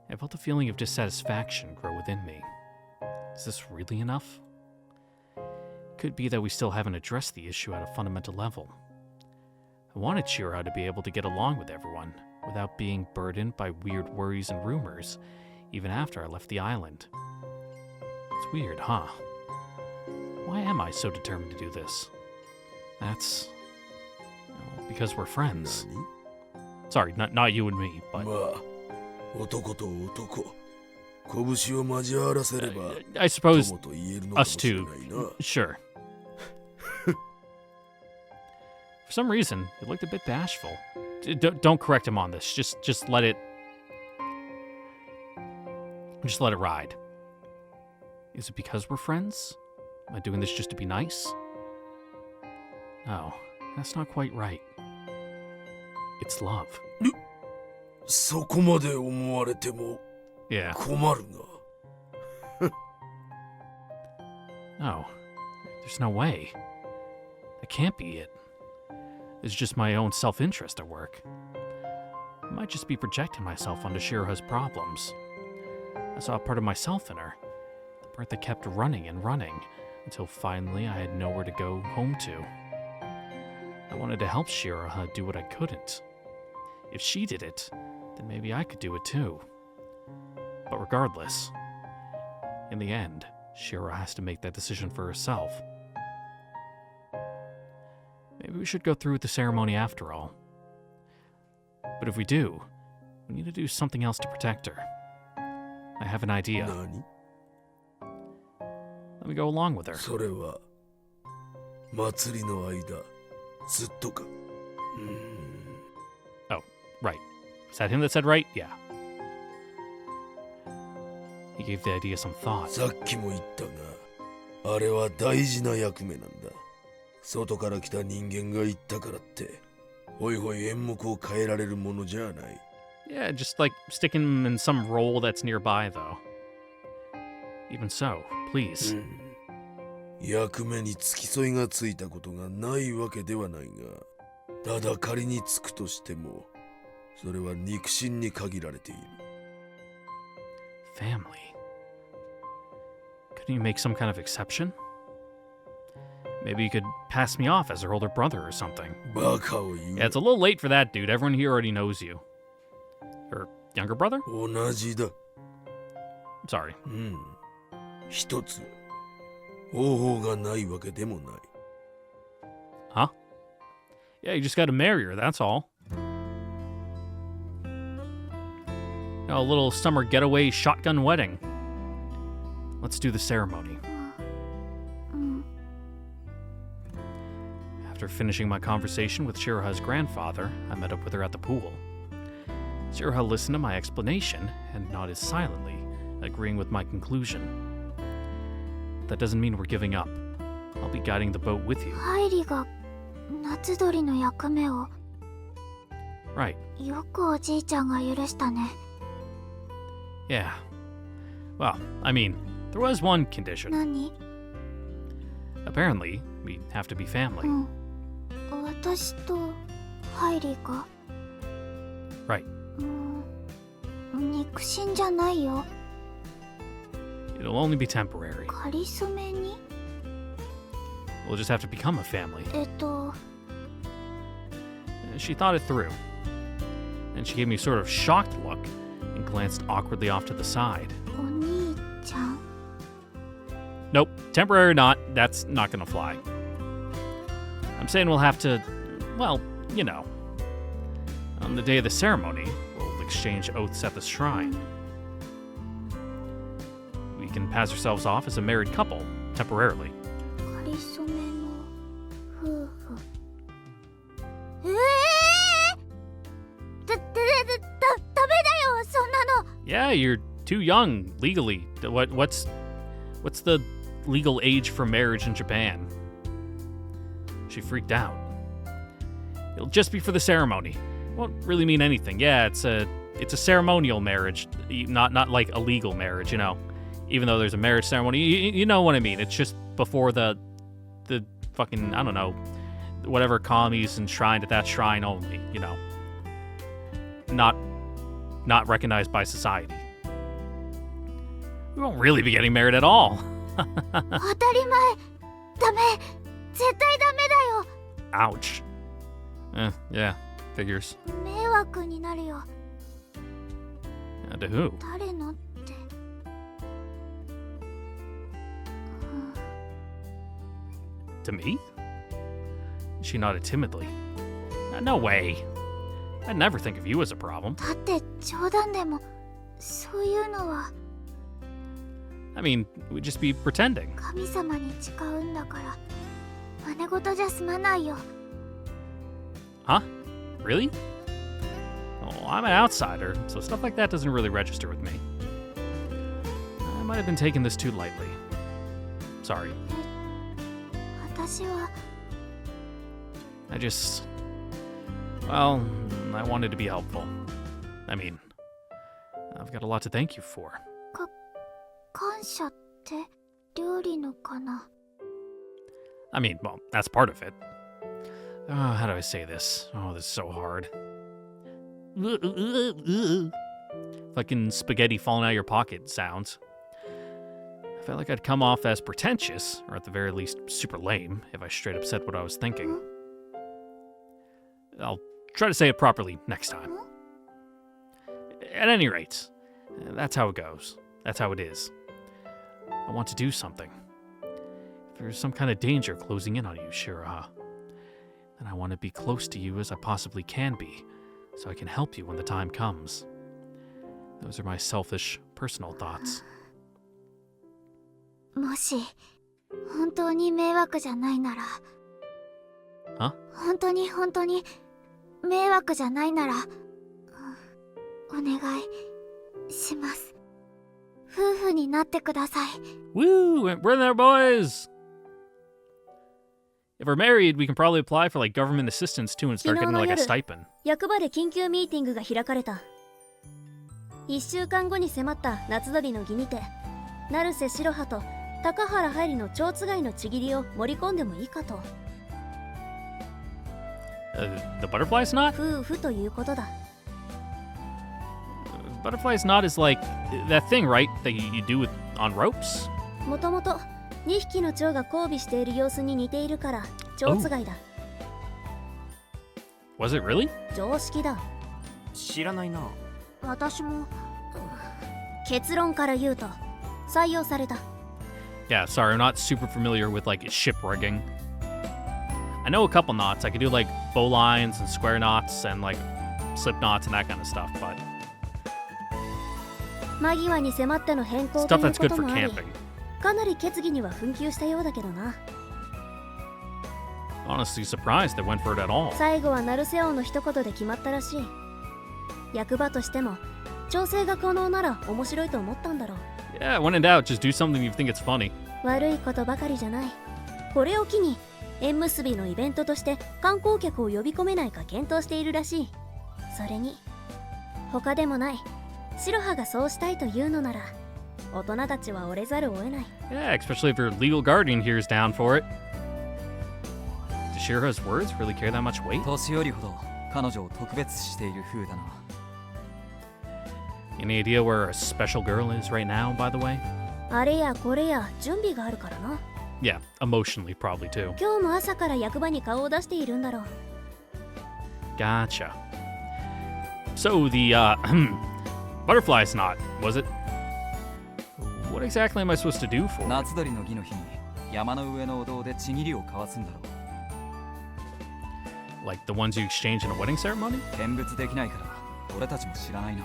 I felt a feeling of dissatisfaction grow within me. Is this really enough? It could be that we still haven't addressed the issue at a fundamental level. I wanted Shiroha to be able to get along with everyone, without being burdened by weird worries and rumors, even after I left the island. It's weird, huh? Why am I so determined to do this? That's... well, because we're friends. 何？ Sorry, not you and me, but... まあ、男と男、拳を交わらせれば、 I suppose 友と言えるのかも us しれ two. ないな。 Sure. For some reason, he looked a bit bashful. Don't correct him on this. Just let it... Just let it ride. Is it because we're friends? Am I doing this just to be nice? No, that's not quite right. It's love. そこまで思われても Yeah. 困るが。 No. There's no way. That can't be it. It's just my own self-interest at work. I might just be projecting myself onto Shiroha's problems. I saw a part of myself in her. The part that kept running and running, until finally I had nowhere to go home to. I wanted to help Shiroha do what I couldn't. If she did it, then maybe I could do it too. But regardless, in the end, Shiroha has to make that decision for herself. Maybe we should go through with the ceremony after all. But if we do, we need to do something else to protect her. I have an idea. 何 Let me go along with her. それは祭りの間ずっとか。 Oh, right. Is that him that said right? Yeah. He gave the idea some thought. さっきも言ったが、あれは大事な役目なんだ。外から来た人間が言ったからって、ほいほい演目を変えられるものじゃない。 Yeah, just like stick him in some role that's nearby, though. Even so, please. 役目に付き添いがついたことがないわけではないが、ただ仮につくとしても、それは肉親に限られている。 Family. Couldn't you make some kind of exception? Maybe you could pass me off as her older brother or something. バカを言う。 Yeah, it's a little late for that, dude. Everyone here already knows you. Her younger brother? 同じだ。 Sorry. 一つ方法がないわけでもない。 Huh? Yeah, you just gotta marry her, that's all. A little summer getaway shotgun wedding. Let's do the ceremony. After finishing my conversation with Shiroha's grandfather, I met up with her at the pool. Shiroha listened to my explanation and nodded silently, agreeing with my conclusion. That doesn't mean we're giving up. I'll be guiding the boat with you. ハイリが夏鳥の役目を Right. よくおじいちゃんが許したね。 Yeah. Well, I mean, there was one condition. 何？ Apparently, we have to be family. 私とハイリが Right. 肉親じゃないよ。 It'll only be temporary. 仮初めに We'll just have to become a family. She thought it through. And she gave me a sort of shocked look and glanced awkwardly off to the side. お兄ちゃん Nope, temporary or not, that's not gonna fly. I'm saying we'll have to, well, you know. On the day of the ceremony, we'll exchange oaths at the shrine. We can pass ourselves off as a married couple, temporarily. 仮初めの夫婦ダメだよそんなの Yeah, you're too young legally. What's the legal age for marriage in Japan? She freaked out. It'll just be for the ceremony. Won't really mean anything. Yeah, it's a ceremonial marriage, not like a legal marriage, you know. Even though there's a marriage ceremony, you know what I mean. It's just before the fucking, I don't know, whatever kami's enshrined at that shrine only, you know. Not recognized by society. We won't really be getting married at all. 当たり前ダメ絶対ダメだよ Ouch. Yeah, figures. 迷惑になるよ To who? 誰のって To me? She nodded timidly. No way. I'd never think of you as a problem. だって冗談でもそういうのは I mean, we'd just be pretending. 神様に誓うんだから真似事じゃ済まないよ Huh? Really? Oh, I'm an outsider, so stuff like that doesn't really register with me. I might have been taking this too lightly. Sorry. 私は Well, I wanted to be helpful. I mean, I've got a lot to thank you for. 感謝って料理のかな I mean, well, that's part of it. How do I say this? Oh, this is so hard. Fucking spaghetti falling out of your pocket sounds. I felt like I'd come off as pretentious, or at the very least super lame, if I straight up said what I was thinking. I'll try to say it properly next time. At any rate, that's how it goes. That's how it is. I want to do something. If there's some kind of danger closing in on you, Shiroha, then I want to be close to you as I possibly can be, so I can help you when the time comes. Those are my selfish, personal thoughts. もし本当に迷惑じゃないなら Huh? 本当に迷惑じゃないならお願いします。夫婦になってください。 Woo! We're there, boys! If we're married, we can probably apply for like government assistance too and start getting like a stipend. 役場で緊急ミーティングが開かれた。1週間後に迫った夏鳥の儀にて、成瀬白羽と高原入りの蝶つがいのちぎりを盛り込んでもいいかと。The butterfly's knot? 夫婦ということだ。Butterfly's knot is like that thing, right? That you do with on ropes? もともと2匹の蝶が交尾している様子に似ているから蝶つがいだ。Was it really? 常識だ。知らないな。私も結論から言うと採用された。Yeah, sorry, I'm not super familiar with like ship rigging. I know a couple knots. I could do like bowlines and square knots and like slip knots and that kind of stuff, but 間際に迫っての変更と stuff いう that's こ good と for もあり、 camping. かなり決議には紛糾したようだけどな。 Honestly surprised they went for it at all. 最後は成瀬王の一言で決まったらしい。役場としても調整が可能なら面白いと思ったんだろう。 Yeah, when in doubt, just do something you think it's funny. 悪いことばかりじゃない。これを機に縁結びのイベントとして観光客を呼び込めないか検討しているらしい。それに他でもない白羽がそうしたいというのなら大人たちは折れざるを得ない。 Yeah, especially if your legal guardian here is down for it. Does Shiroha's words really carry that much weight? 年寄りほど彼女を特別視している風だな。 Any idea where a special girl is right now, by the way? あれやこれや準備があるからな。 Yeah, emotionally probably too. 今日も朝から役場に顔を出しているんだろう。 Gotcha. So the butterfly's knot, was it? What exactly am I supposed to do for it? 夏鳥の儀の日に山の上のお堂でちぎりを交わすんだろう。 Like the ones you exchange in a wedding ceremony? 見物できないから俺たちも知らないな。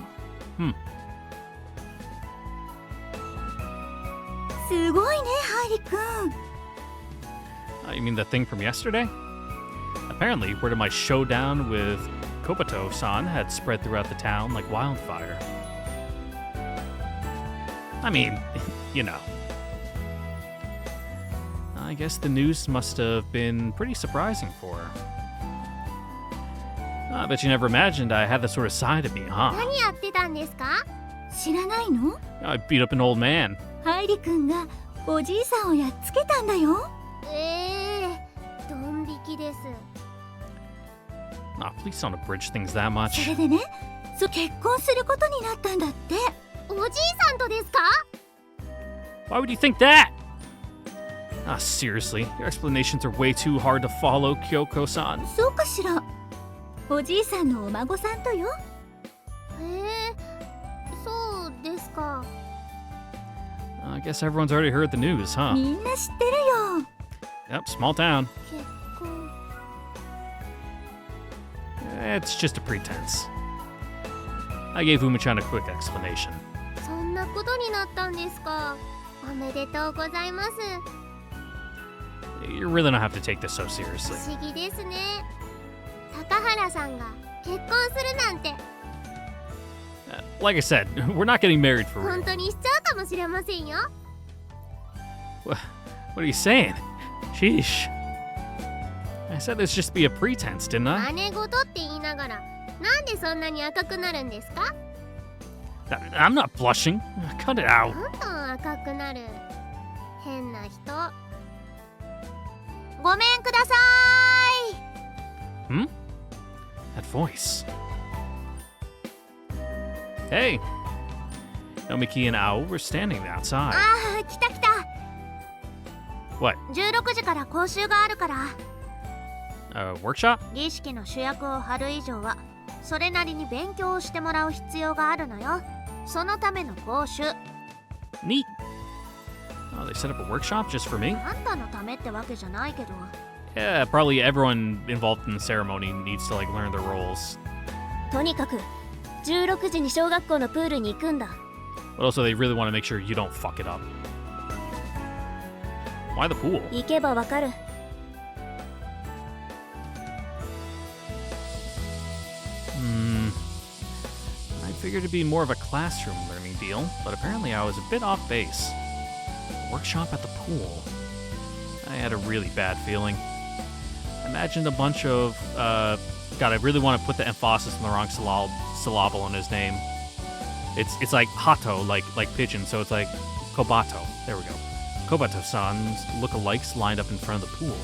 すごいねハイリ君。You mean the thing from yesterday? Apparently, word of my showdown with Kobato-san had spread throughout the town like wildfire. I mean, you know. I guess the news must have been pretty surprising for her. I bet you never imagined I had that sort of side of me, huh? 何やってたんですか？知らないの？ I beat up an old man. ハイリ君がおじいさんをやっつけたんだよ。ドン引きです。 Nah, please don't abridge things that そ much. れでね、結婚することになったんだって。おじいさんとですか？ Why would you think that? Ah, seriously, your explanations are way too hard to follow, Kyoko-san. そうかしら。おじいさんのお孫さんとよ。そうですか。 I guess everyone's already heard the news, huh? みんな知ってるよ。 Yep, small town. 結婚。 It's just a pretense. I gave Uma-chan a quick explanation. そんなことになったんですか。おめでとうございます。 You really don't have to take this so 不 seriously. 思議ですね。高原さんが結婚するなんて Like I said, we're not getting married for 本 real. 当にしちゃうかもしれませんよ。 What are you saying? Sheesh. I said this just be a pretense, didn't I? 真似事って言いながらなんでそんなに赤くなるんですか？ I'm not blushing. Cut it out. どんどん赤くなる変な人。ごめんください。 Hmm? That voice. Hey. Nomiki and Ao were standing outside. ああ、来た来た。 What? 16時から講習があるから。 A workshop? 儀式の主役を張る以上はそれなりに勉強をしてもらう必要があるのよ。そのための講習。 Neat. Oh, they set up a workshop just for me? あんたのためってわけじゃないけど。 Yeah, probably everyone involved in the ceremony needs to like learn their roles. とにかく16時に小学校のプールに行くんだ。 But also, they really want to make sure you don't fuck it up. Why the pool? 行けばわかる。I figured it'd be more of a classroom learning deal, but apparently I was a bit off base. A workshop at the pool. I had a really bad feeling. I imagined a bunch of, God, I really want to put the emphasis on the wrong syllable in his name. It's like hato, like pigeon, so it's like kobato. There we go. Kobato-sans lookalikes lined up in front of the pool.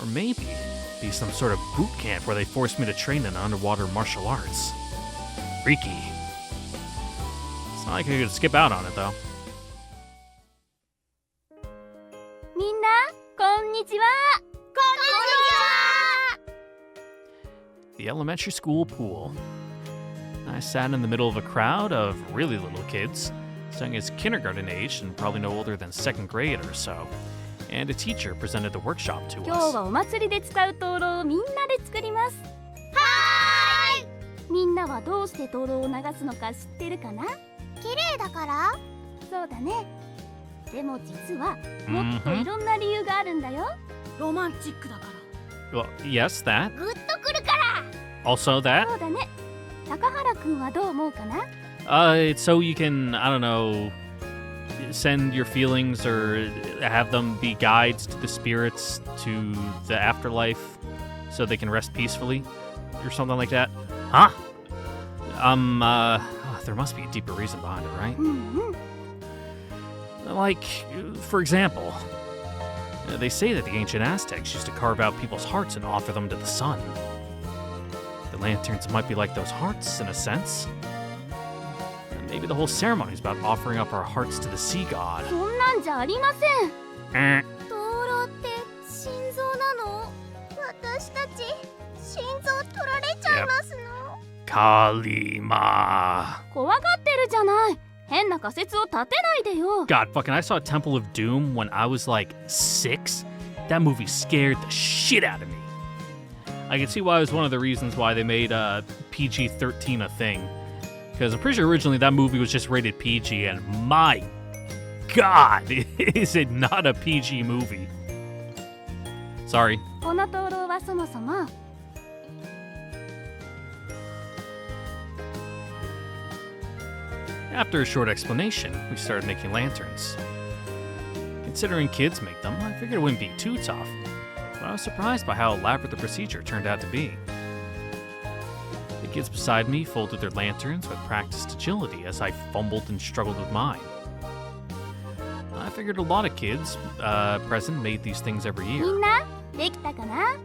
Or maybe be some sort of boot camp where they forced me to train in underwater martial arts. Freaky. It's not like I could skip out on it, though. みんなこんにちは。 The elementary school pool. I sat in the middle of a crowd of really little kids, young as kindergarten age and probably no older than second grade or so. And a teacher presented the workshop to 今日 us. はお祭りで使う灯籠をみんなで作ります。はーい。みんなはどうして灯籠を流すのか知ってるかな？綺麗だから。そうだね。でも実はもっといろんな理由があるんだよ。ロマンチックだから。 Well, yes, that. グッとくるから。 Also that. そうだね。高原くんはどう思うかな？ It's so you can, I don't know, send your feelings or have them be guides to the spirits to the afterlife so they can rest peacefully or something like that. Huh? There must be a deeper reason behind it, right? うんうん。 Like, for example, they say that the ancient Aztecs used to carve out people's hearts and offer them to the sun. The lanterns might be like those hearts in a sense. And maybe the whole ceremony is about offering up our hearts to the sea god. そんなんじゃありません。 Eh. 灯籠って心臓なの？私たち心臓取られちゃいますの？ Kalima. 怖がってるじゃない。変な仮説を立てないでよ。 God, fucking, I saw Temple of Doom when I was like 6. That movie scared the shit out of me. I can see why it was one of the reasons why they made PG-13 a thing. Because I'm pretty sure originally that movie was just rated PG, and my God, is it not a PG movie. Sorry. この灯籠はそもそも After a short explanation, we started making lanterns. Considering kids make them, I figured it wouldn't be too tough, but I was surprised by how elaborate the procedure turned out to be. The kids beside me folded their lanterns with practiced agility as I fumbled and struggled with mine. I figured a lot of kids present made these things every み year. んなできたかな？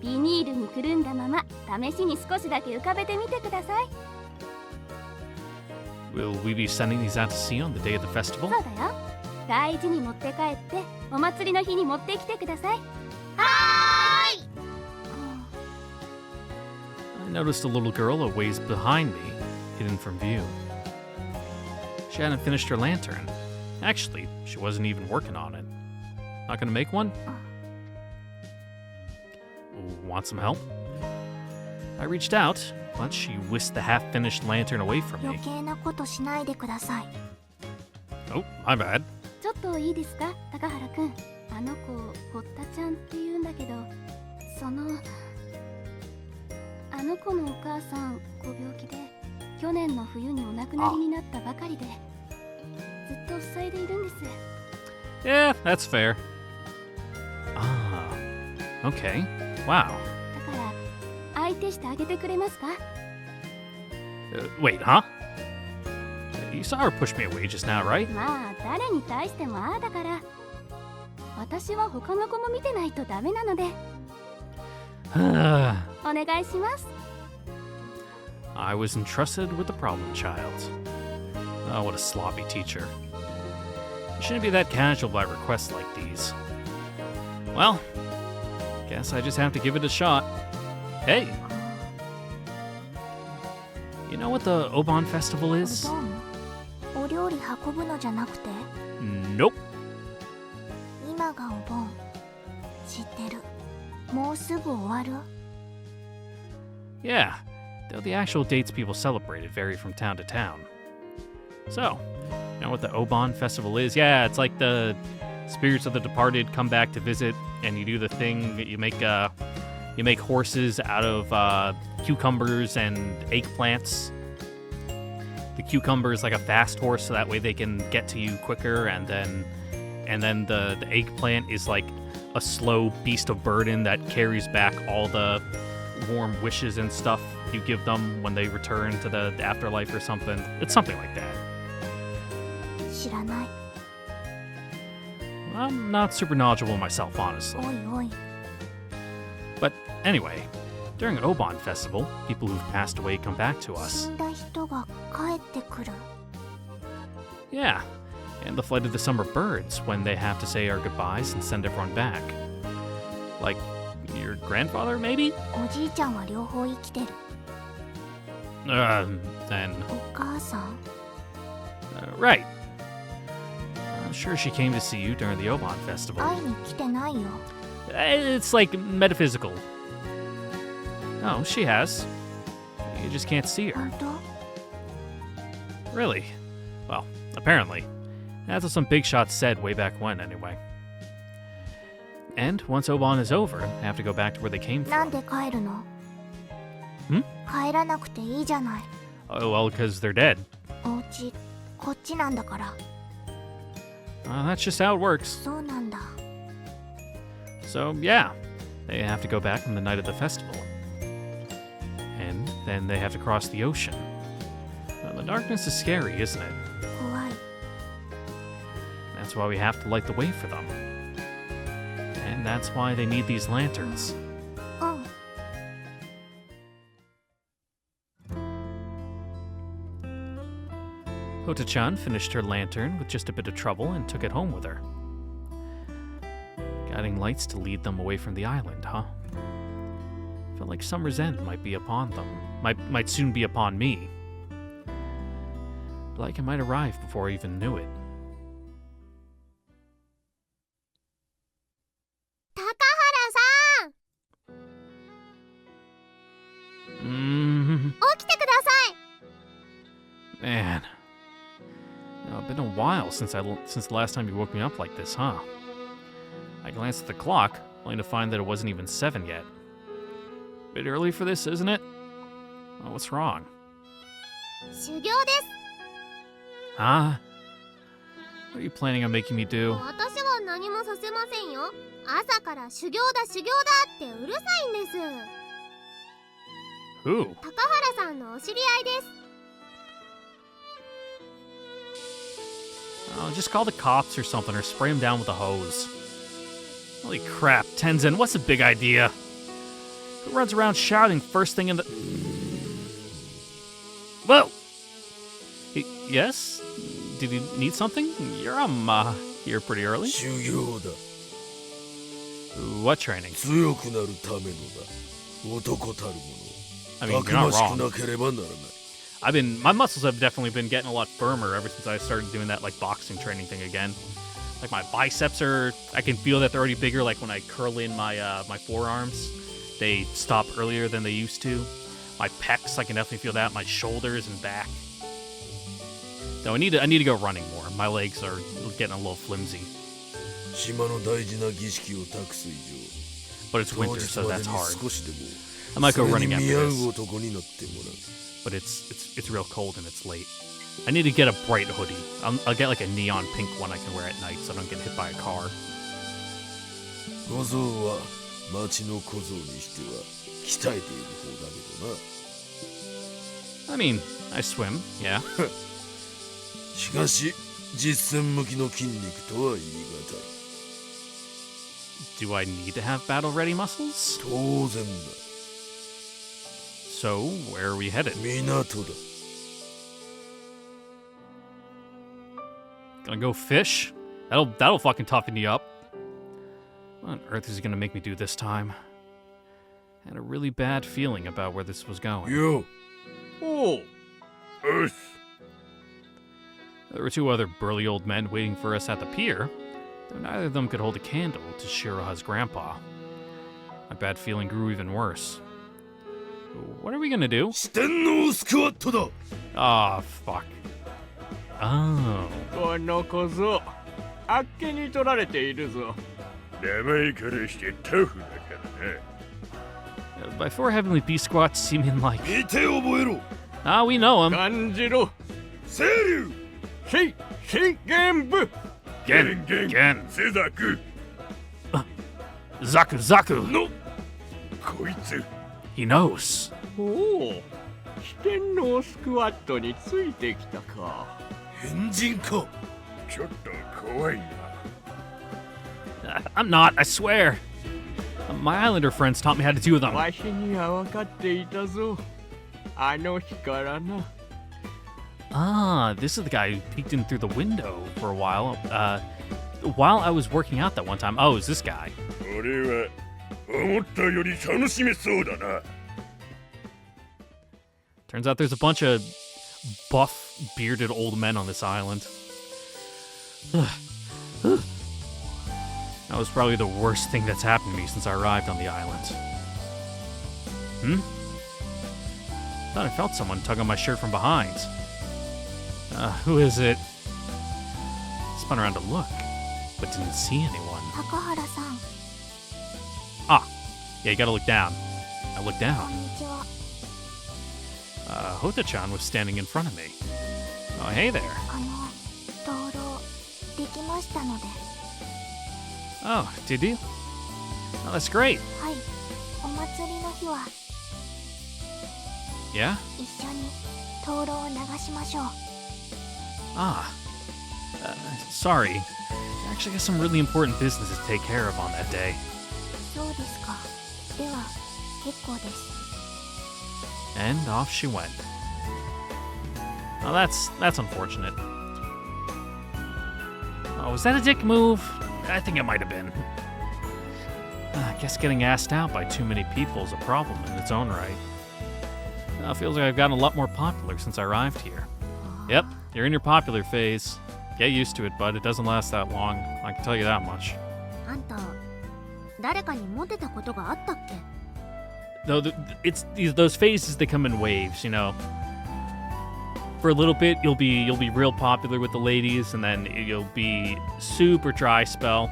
ビニールにくるんだまま試しに少しだけ浮かべてみてください。 Will we be sending these out to sea on the day of the festival? そうだよ。大事に持って帰ってお祭りの日に持ってきてください。はーい。 I noticed a little girl a ways behind me, hidden from view. She hadn't finished her lantern. Actually, she wasn't even working on it. Not gonna make one? Want some help? I reached out, but she whisked the half-finished lantern away from 余 me. 計なことしないでください。 Oh, my bad. ちょっといいですか、高原くん。あの子、堀田ちゃんって言うんだけど、あの子のお母さん、ご病気で、去年の冬にお亡くなりになったばかりで、ずっと塞いでいるんです。 Yeah, that's fair. Ah, okay. Wow. だから相手してあげてくれますか？ Wait, huh? You saw her push me away just now, right? まあ誰に対してもああだから。私は他の子も見てないとダメなので お願いします。 I was entrusted with the problem child. Oh, what a sloppy teacher. You shouldn't be that casual by requests like these. Well, guess I just have to give it a shot. Hey! You know what the Oban Festival お is? 盆、お料理運ぶのじゃなくて、 Nope. 今がお盆。知ってる。もうすぐ終わる。Yeah, though the actual dates people celebrated vary from town to town. So, you know what the Oban Festival is? Yeah, it's like the spirits of the departed come back to visit, and you do the thing that you make horses out of cucumbers and eggplants. The cucumber is like a fast horse, so that way they can get to you quicker, and then the eggplant is like a slow beast of burden that carries back all the warm wishes and stuff you give them when they return to the afterlife or something. It's something like that. 知らない。 I'm not super knowledgeable myself, honestly. おいおい。 But anyway, during an Oban festival, people who've passed away come back to us. 死んだ人が帰ってくる。 Yeah, and the flight of the summer birds when they have to say our goodbyes and send everyone back. Like your grandfather, maybe? おじいちゃんは両方生きてる。 Then, お母さん right. I'm sure she came to see you during the Oban festival. 会いに来てないよ。 It's like metaphysical. No, she has. You just can't see her. 本当？ Really? Well, apparently. That's what some big shots said way back when, anyway. And once Oban is over, they have to go back to where they came なん from. で帰るの？ Hmm? 帰らなくていいじゃない。 Oh, well, because they're dead. お家こっちなんだから。 That's just how it works. そうなんだ。 So, yeah, they have to go back on the night of the festival. And then they have to cross the ocean. Now, the darkness is scary, isn't it? 怖い。 That's why we have to light the way for them. And that's why they need these lanterns. うん。 Hota-chan finished her lantern with just a bit of trouble and took it home with her. Guiding lights to lead them away from the island, huh? Felt like summer's end might be upon them. Might soon be upon me. Like it might arrive before I even knew it. 高原さん 起きてください Man. You know, it's been a while since the last time you woke me up like this, huh? I glanced at the clock, only to find that it wasn't even 7 yet. Bit early for this, isn't it? Oh, what's wrong? 修行です Huh? What are you planning on making me do? 私は何もさせませんよ朝から修行だ修行だってうるさいんです Who? 高原さんのお知り合いです Oh, just call the cops or something, or spray him down with a hose. Holy crap, Tenzin, what's the big idea? Who runs around shouting first thing in the... Whoa! Yes? Did you need something? You're, here pretty early. 修行だ。 What training? 強くなるためのだ。男たるも I の。 mean, た you're くま not しく wrong. なければならない。My muscles have definitely been getting a lot firmer ever since I started doing that, like, boxing training thing again. Like, my biceps I can feel that they're already bigger, like, when I curl in my forearms. They stop earlier than they used to. My pecs, I can definitely feel that. My shoulders and back. Though I need to go running more. My legs are getting a little flimsy. 島の大事な儀式を託す以 But it's 上、当 winter, 日 so まで that's に hard. 少しでも I might go それに running 見 after 合う this. 男になってもらう。 But it's real cold and it's late. I need to get a bright hoodie. I'll get like a neon pink one I can wear at night so I don't get hit by a car. 小僧は町の小僧にしては鍛えている方だけどな。 I mean, I swim, yeah. しかし実戦向きの筋肉とは言い難い。 Do I need to have battle-ready muscles? 当然だ。 So, where are we headed? 港だ。 Gonna go fish? That'll fucking toughen you up. What on earth is he gonna make me do this time? I had a really bad feeling about where this was going. よ Oh! うっす。 There were 2 other burly old men waiting for us at the pier, though neither of them could hold a candle to Shiroha's grandpa. My bad feeling grew even worse. What are we gonna do? 四天王スクワットだ。 Oh, fuck. Oh. この小僧あっけに取られているぞ。名前からしてタフだからな。 By four heavenly beast squats, you mean like... 見て覚えろ。 Ah, we know him. 感じろ。清流。真剣部。 Gen. セザク Zaku. のこいつ。 He knows. おお、四天王スクワットについてきたか。変人か。ちょっと怖いな。 I'm not, I swear. My Islander friends taught me how to do them. わしには分かっていたぞ。あの日からな。 Ah, this is the guy who peeked in through the window for a while. While I was working out that one time. Oh, it's this guy. 俺は思ったより楽しめそうだな。 Turns out there's a bunch of buff, bearded old men on this island. That was probably the worst thing that's happened to me since I arrived on the island. Thought I felt someone tug on my shirt from behind. Who is it? Spun around to look, but didn't see anyone. 高原さん、 Ah, yeah, you gotta look down. I looked こ down. んにちは。 Hota-chan was standing in front of me. Oh, hey there. 灯籠できましたので。 Oh, did you? Oh, that's great. はい、お祭りの日は Yeah? 一緒に灯籠を流しましょう。 Ah. Sorry. I actually got some really important business to take care of on that day. そうですか。では結構です。 And off she went. Oh, that's unfortunate. Oh, was that a dick move? I think it might have been. I guess getting asked out by too many people is a problem in its own right. Feels like I've gotten a lot more popular since I arrived here. Yep, you're in your popular phase. Get used to it, bud. It doesn't last that long. I can tell you that much. あんた誰かにモテたことがあったっけ？ No, it's those phases that come in waves, you know. For a little bit, you'll be real popular with the ladies, and then you'll be super dry spell,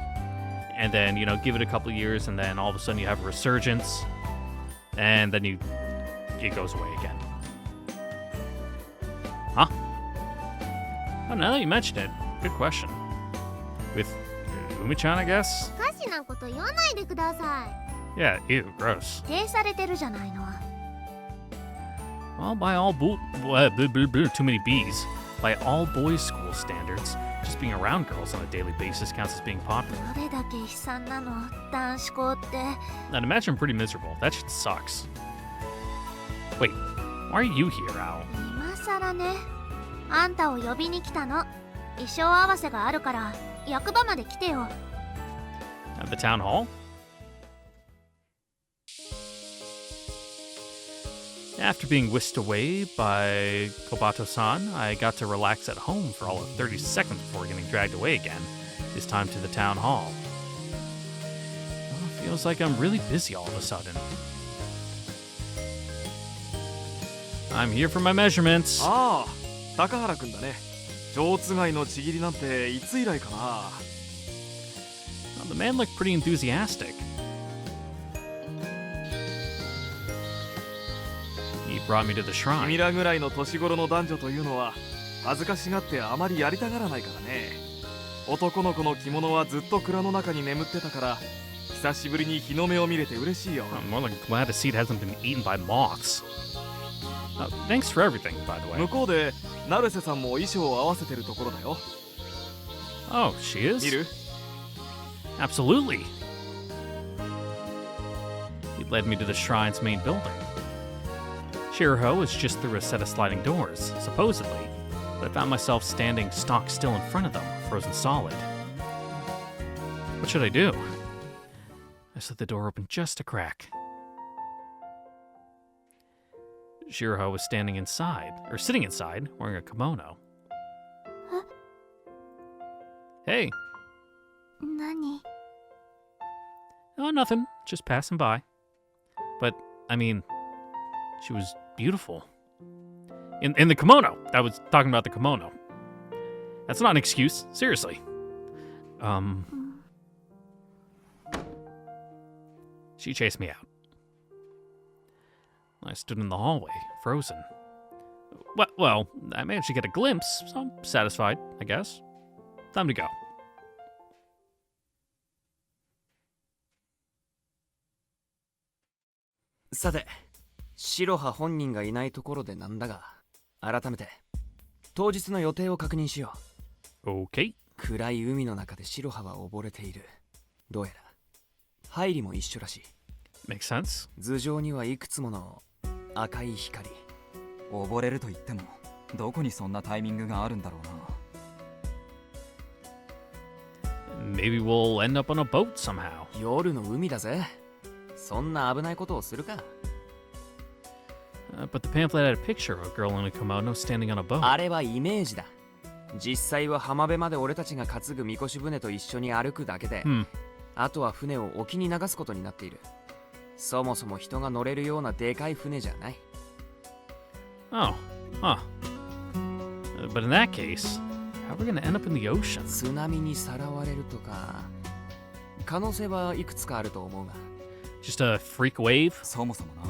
and then give it a couple years, and then all of a sudden you have a resurgence, and then it goes away again. Huh? Oh, now that you mention it, good question. With Umi-chan, I guess. おかしなこと言わないでくださ Yeah, ew, gross. い。否定されてるじゃないの。 Well, by all too many B's. By all boys' school standards, just being around girls on a daily basis counts as being popular. どれだけ悲惨なの、男子校って。 I'd imagine I'm pretty miserable. That shit sucks. Wait, why are you here, Al? 今さらね。あんたを呼びに来たの。衣装合わせがあるから役場まで来てよ。 At the town hall? After being whisked away by Kobato-san, I got to relax at home for all of 30 seconds before getting dragged away again, this time to the town hall. Well, it feels like I'm really busy all of a sudden. I'm here for my measurements. ああ、高原くんだね。蝶つがいのちぎりなんていつ以来かな。Well, the man looked pretty enthusiastic. He brought me to the 君 shrine. らぐらいの年頃の男女というのは恥ずかしがってあまりやりたがらないからね。男の子の着物はずっと蔵の中に眠ってたから久しぶりに日の目を見れて嬉しいよ。 I'm more than glad to see it hasn't been eaten by moths. Thanks for everything, by the way. 向こうで成瀬さんも衣装を合わせてるところだよ。 Oh, she is? 見る？ Absolutely. He led me to the shrine's main building. Shiroha was just through a set of sliding doors, supposedly, but I found myself standing stock still in front of them, frozen solid. What should I do? I slid the door open just a crack. Shiroha was sitting inside, wearing a kimono. Huh? Hey. 何？ Oh, nothing. Just passing by. But, I mean, She was beautiful. In the kimono. I was talking about the kimono. That's not an excuse. Seriously. She chased me out. I stood in the hallway, frozen. Well, I managed to get a glimpse, so I'm satisfied, I guess. Time to go. さて、白羽本人がいないところでなんだが、改めて当日の予定を確認しよう。OK。暗い海の中で白羽は溺れている。どうやら入りも一緒らしい。Makes sense。頭上にはいくつもの赤い光。溺れると言っても、どこにそんなタイミングがあるんだろうな。Maybe we'll end up on a boat somehow. 夜の海だぜ。そんな危ないことをするか。But the pamphlet had a picture of a girl in a kimono standing on a boat. あれはイメージだ。実際は浜辺まで俺たちが担ぐみこし船と一緒に歩くだけで、あとは船を沖に流すことになっている。そもそも人が乗れるようなでかい船じゃない。Oh, huh. But in that case, how are we gonna end up in the ocean? 津波にさらわれるとか、可能性はいくつかあると思うが。Just a freak wave? そもそもな、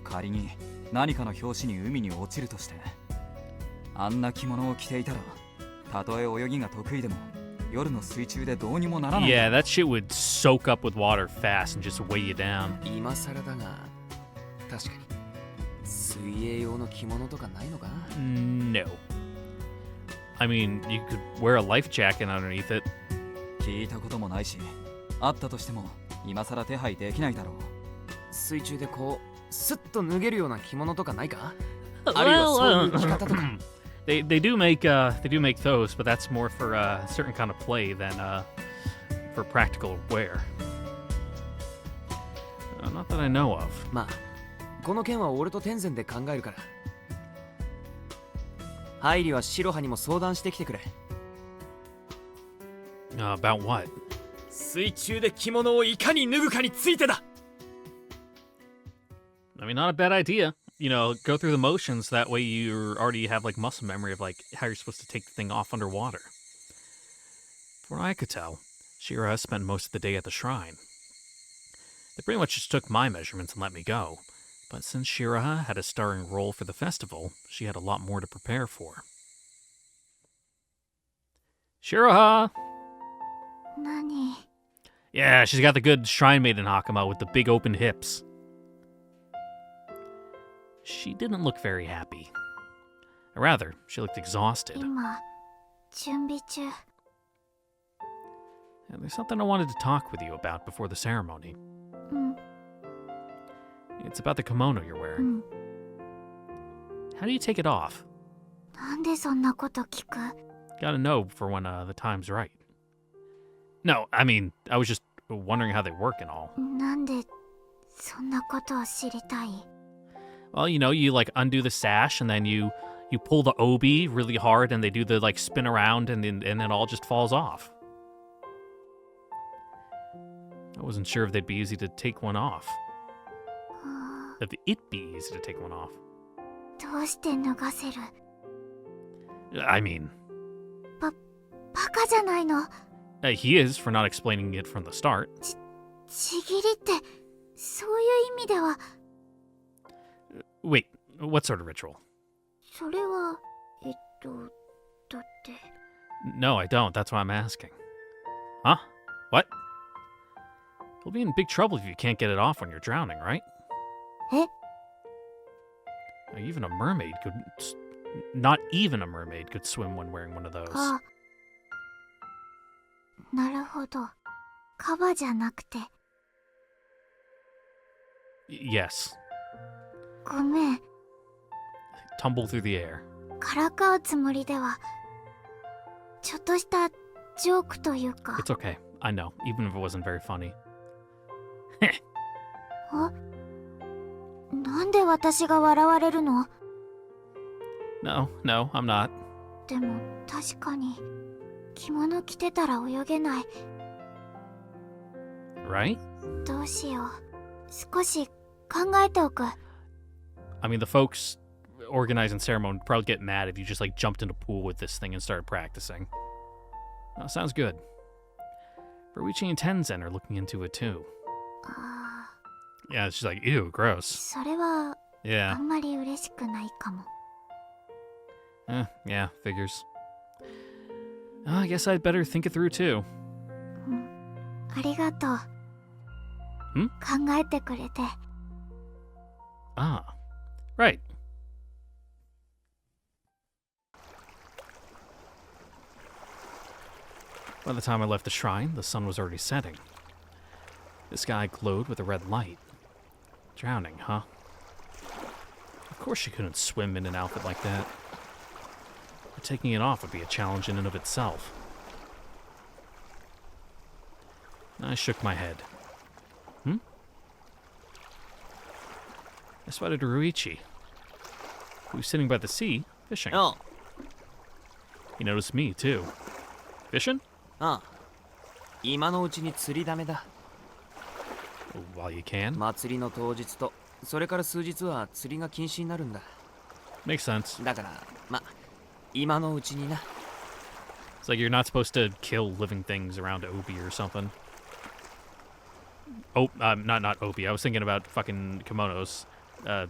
仮に何かの拍子に海に落ちるとして、あんな着物を着ていたら、たとえ泳ぎが得意でも夜の水中でどうにもならない。Yeah, that shit would soak up with water fast and just weigh you down. 今更だが、確かに水泳用の着物とかないのか？ No. I mean, you could wear a life jacket underneath it. 聞いたこともないし、あったとしても今更手配できないだろう。水中でこうスッと脱げるような着物とかないか？あるいはそういう着方とか。They do make those, but that's more for a certain kind of play than for practical wear. Not that I know of. まあ、この件は俺と天然で考えるから。ハイリは白羽にも相談してきてくれ。About what? 水中で着物をいかに脱ぐかについてだ。I mean, not a bad idea. You know, go through the motions. That way you already have like muscle memory of like how you're supposed to take the thing off underwater. For what I could tell, Shiroha spent most of the day at the shrine. They pretty much just took my measurements and let me go. But since Shiroha had a starring role for the festival, she had a lot more to prepare for. Shiroha! 何？ Yeah, she's got the good shrine maiden Hakama with the big open hips. She didn't look very happy. Or rather, she looked exhausted. 今、準備中。 And there's something I wanted to talk with you about before the ceremony. うん。 It's about the kimono you're う wearing. ん。 How do you take it off? なんでそんなこと聞く？ Gotta know for when the time's right. No, I mean, I was just wondering how they work and all. なんでそんなことを知りたい？ Well, you know, you like undo the sash and then you pull the obi really hard and they do the like spin around and then it all just falls off. I wasn't sure if they'd be easy to take one off. If it'd be easy to take one off. どうして脱がせる？ I mean, バカじゃないの？ he is for not explaining it from the start. ちぎりってそういう意味では。 Wait, what sort of ritual? それはだって。 No, I don't. That's why I'm asking. Huh? What? You'll be in big trouble if you can't get it off when you're drowning, right? え？ Even a mermaid could... Not even a mermaid could swim when wearing one of those. あ、なるほど。カバじゃなくて。 Yes. ごめん。 Tumble through the air. からかうつもりでは。ちょっとしたジョークというか。 It's okay. I know, even if it wasn't very funny. あ？なんで私が笑われるの？ No, I'm not. でも確かに着物着てたら泳げない。 Right? どうしよう。少し考えておく。I mean, the folks organizing ceremony would probably get mad if you just like jumped in a pool with this thing and started practicing. Sounds good. Ruichi and Tenzin are looking into it too. Yeah, she's like, ew, gross. それはあ Yeah. んまり嬉しくないかも。 Yeah, figures. I guess I'd better think it through too. ありがとう。考えてくれて。 Ah, right. By the time I left the shrine, the sun was already setting. The sky glowed with a red light. Drowning, huh? Of course she couldn't swim in an outfit like that. But taking it off would be a challenge in and of itself. I shook my head. I spotted Ruichi, who was sitting by the sea, fishing. Oh. He noticed me, too. Fishing? ああ、今のうちに釣りだめだ。 While you can. 祭りの当日とそれから数日は釣りが禁止になるんだ。 Makes sense. だから今のうちにな。 It's like you're not supposed to kill living things around Obi or something. Oh, not Obi. I was thinking about fucking kimonos. Not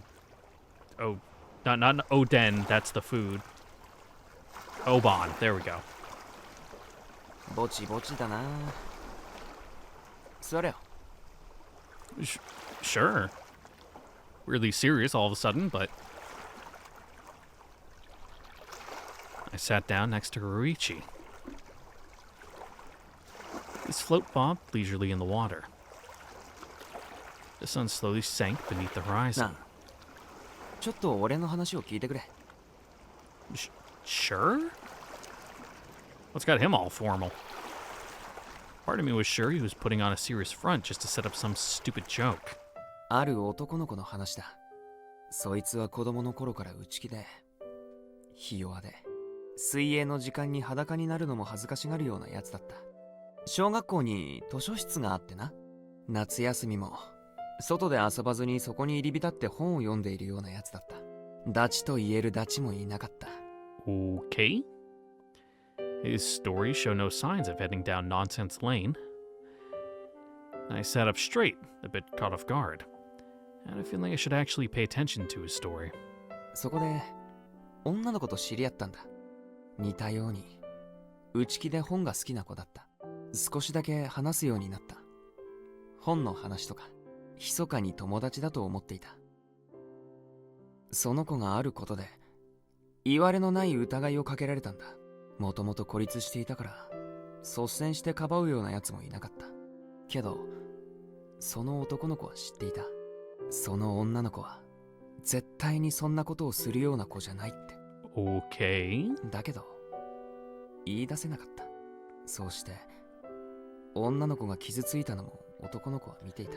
Oden. That's the food. Oban. There we go. ぼちぼちだな。座れよ。Sure. Really serious all of a sudden, but I sat down next to Ruichi. His float bobbed leisurely in the water. The sun slowly sank beneath the horizon. なあ、ちょっと俺の話を聞いてくれ。Sure? What's got him all formal? Part of me was sure he was putting on a serious front just to set up some stupid joke. ある男の子の話だ。そいつは子供の頃から内気で、ひ弱で、水泳の時間に裸になるのも恥ずかしがるようなやつだった。小学校に図書室があってな。夏休みも外で遊ばずにそこに入り浸って本を読んでいるようなやつだった。ダチと言えるダチもいなかった。Okay. His stories show no signs of heading down nonsense lane. I sat up straight, a bit caught off guard. I had a feeling I should actually pay attention to his story. そこで女の子と知り合ったんだ。似たように内気で本が好きな子だった。少しだけ話すようになった。本の話とか密かに友達だと思っていた。その子があることで言われのない疑いをかけられたんだ。もともと孤立していたから率先してかばうようなやつもいなかった。けどその男の子は知っていた。その女の子は絶対にそんなことをするような子じゃないって。 Okay. だけど言い出せなかった。そうして女の子が傷ついたのも男の子は見ていた。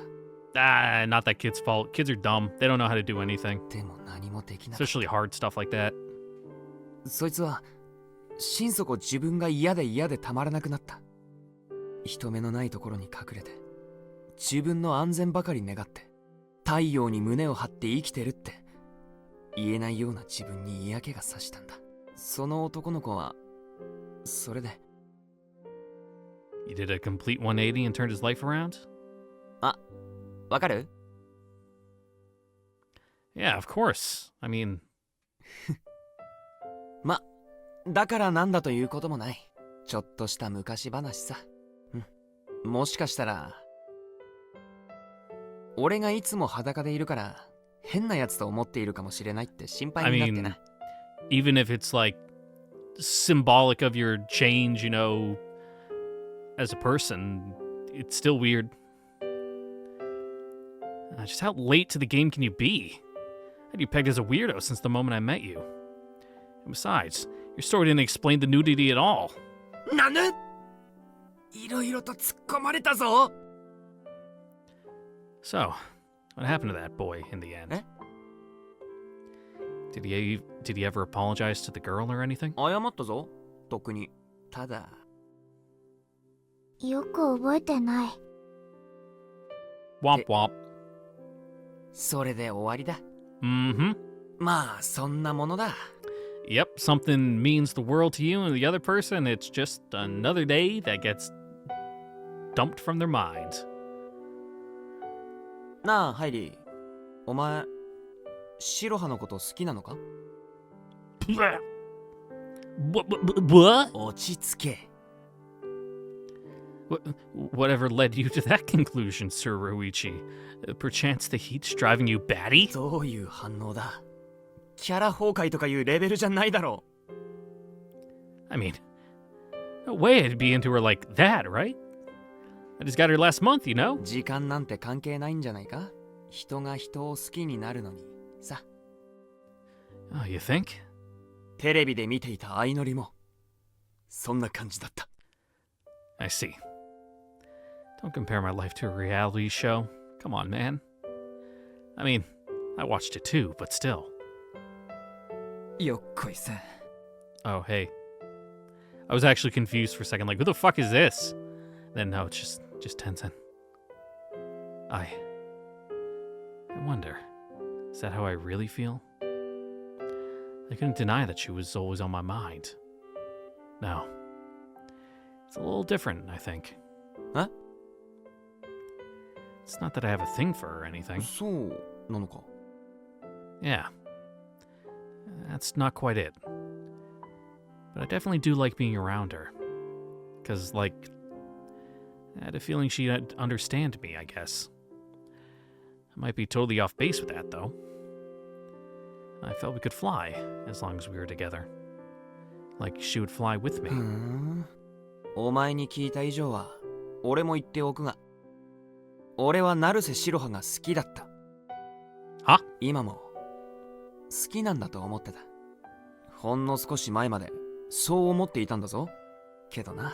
Not that kid's fault. Kids are dumb. They don't know how to do anything. でも何もできなかった。 Especially hard stuff like that. そいつは心底自分が嫌でたまらなくなった。人目のないところに隠れて自分の安全ばかり願って太陽に胸を張って生きてるって言えないような自分に嫌気がさしたんだ。その男の子はそれで。 He did a complete 180 and turned his life around? あ、わかる？ Yeah, of course. I mean... だからなんだということもない。ちょっとした昔話さ。もしかしたら俺がいつも裸でいるから変なやつと思っているかもしれないって心配になってな。even if it's like symbolic of your change, you know, as a person, it's still weird. Just how late to the game can you be? I had you pegged as a weirdo since the moment I met you. And besides, your story didn't explain the nudity at all. なぬ？いろいろと突っ込まれたぞ。 So, what happened to that boy in the end? Eh? Did he ever apologize to the girl or anything? 謝ったぞ。特に。ただ。よく覚えてない。 Womp womp. それで終わりだ。Mm-hmm. まあそんなものだ。 Yep, something means the world to you and the other person, it's just another day that gets dumped from their mind. なあハイリー、お前シロハのこと好きなのか？ What? 落ち着け。 Whatever led you to that conclusion, Sir Ruichi? Perchance the heat's driving you batty? どういう反応だ？キャラ崩壊とかいうレベルじゃないだろ I mean, no way I'd be into her like that, right? I just got her last month, you know? う。時間なんて関係ないんじゃないか？人が人を好きになるのにさ。 Oh, you think? テレビで見ていた相乗りもそんな感じだった。 I see. Don't compare my life to a reality show. Come on, man. I mean, I watched it too, but still. よっこいせ。 Oh, hey. I was actually confused for a second, like, who the fuck is this? Then no, it's just Tenzin. I wonder, is that how I really feel? I couldn't deny that she was always on my mind. No. It's a little different, I think. Huh? It's not that I have a thing for her or anything. そうなのか。 Yeah. That's not quite it. But I definitely do like being around her. Because, like, I had a feeling she'd understand me, I guess. I might be totally off base with that, though. I felt we could fly, as long as we were together. Like, she would fly with me. お前に聞いた以上は俺も言っておくが、俺は成瀬白羽が好きだった。は？今も好きなんだと思ってた。ほんの少し前までそう思っていたんだぞ。けどな、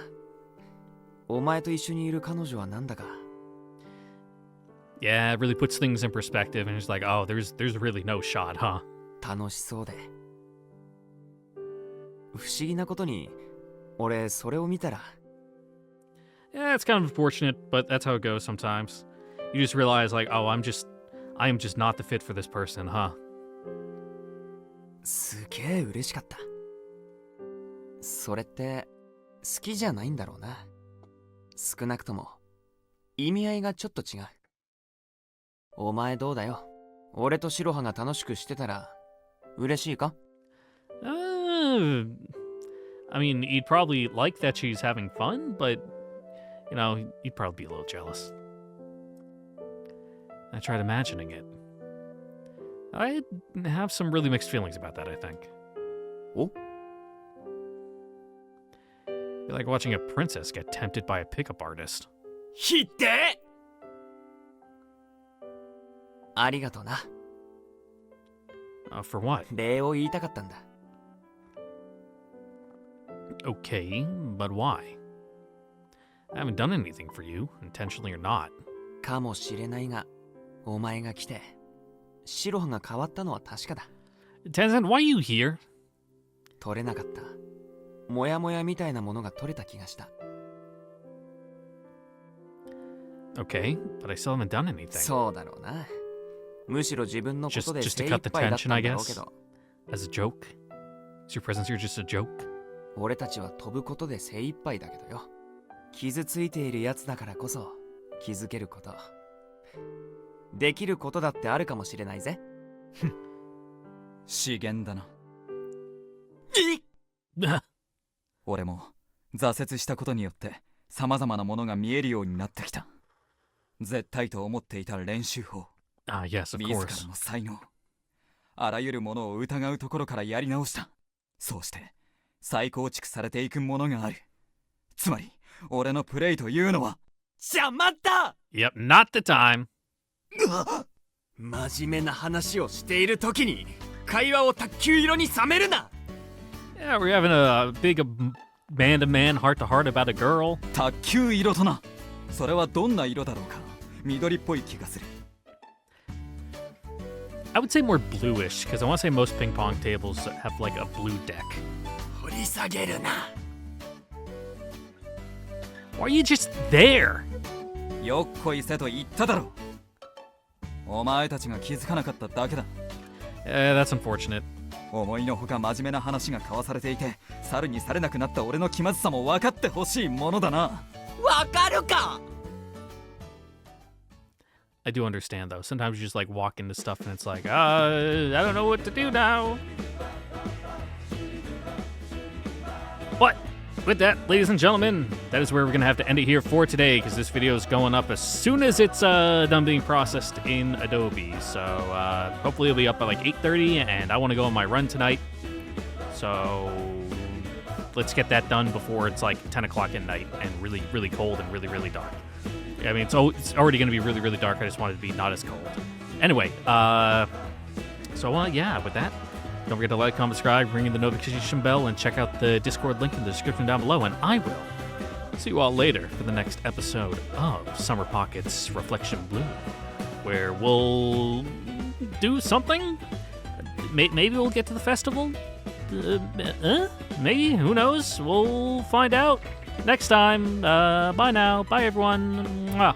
お前と一緒にいる彼女はなんだか。 Yeah, it really puts things in perspective, and it's like, oh, there's really no shot, huh? 楽しそうで。不思議なことに、俺それを見たら。 Yeah, it's kind of unfortunate, but that's how it goes sometimes. You just realize, like, oh, I am just not the fit for this person, huh? すげえ嬉しかった。それって好きじゃないんだろうな。少なくとも意味合いがちょっと違う。お前どうだよ。俺と白羽が楽しくしてたら嬉しいか？ I mean, you'd probably like that she's having fun, but, you know, you'd probably be a little jealous. I tried imagining it. I have some really mixed feelings about that, I think. Oh? It'd be like watching a princess get tempted by a pickup artist. ひってえ！ありがとな。For what? 礼を言いたかったんだ。Okay, but why? I haven't done anything for you, intentionally or not. かもしれないが、お前が来て、白羽が変わったのは確かだ。Tenzin, why are you here? 取れなかった。モヤモヤみたいなものが取れた気がした。Okay, but I still haven't done anything. そうだろうな。むしろ自分のことで Just 精 to 一 cut the 杯だった tension, ん I だろう guess. けど、 As a joke? Is your presence here just a joke? 俺たちは飛ぶことで精一杯だけどよ。傷ついているやつだからこそ気づけること、できることだってあるかもしれないぜ。資源だな。え俺も挫折したことによって様々なものが見えるようになってきた。絶対と思っていた練習法、 yes, of 自 course. らの才能、あらゆるものを疑うところからやり直した。そうして再構築されていくものがある。つまり俺のプレイというのは。邪魔だ。 Yep, not the time. 真面目な話をしているときに会話を卓球色に冷めるな。 Yeah, we're having a big man-to-man, heart-to-heart about a girl. 卓球色とな。それはどんな色だろうか。緑っぽい気がする。I would say more bluish, because I want to say most ping pong tables have like a blue deck. 掘り下げるな。 Why are you just there? よっこいせと言っただろう。お前たちが気づかなかっただけだ。That's unfortunate. 思いのほか真面目な話が交わされていて、猿にされなくなった俺の気まずさも分かってほしいものだな。わかるか。 I do understand though. Sometimes you just like walk into stuff and it's like, I don't know what to do now. But with that, ladies and gentlemen, that is where we're gonna have to end it here for today, because this video is going up as soon as it's done being processed in Adobe. So hopefully it'll be up by like 8:30, and I want to go on my run tonight. So let's get that done before it's like 10 o'clock at night and really, really cold and really, really dark. I mean, it's already going to be really, really dark. I just wanted it to be not as cold. Anyway, yeah, with that, don't forget to like, comment, subscribe, ring in the notification bell, and check out the Discord link in the description down below. And I will see you all later for the next episode of Summer Pockets Reflection Blue, where we'll do something. Maybe we'll get to the festival. Maybe, who knows? We'll find out next time. Bye now. Bye, everyone. Mwah.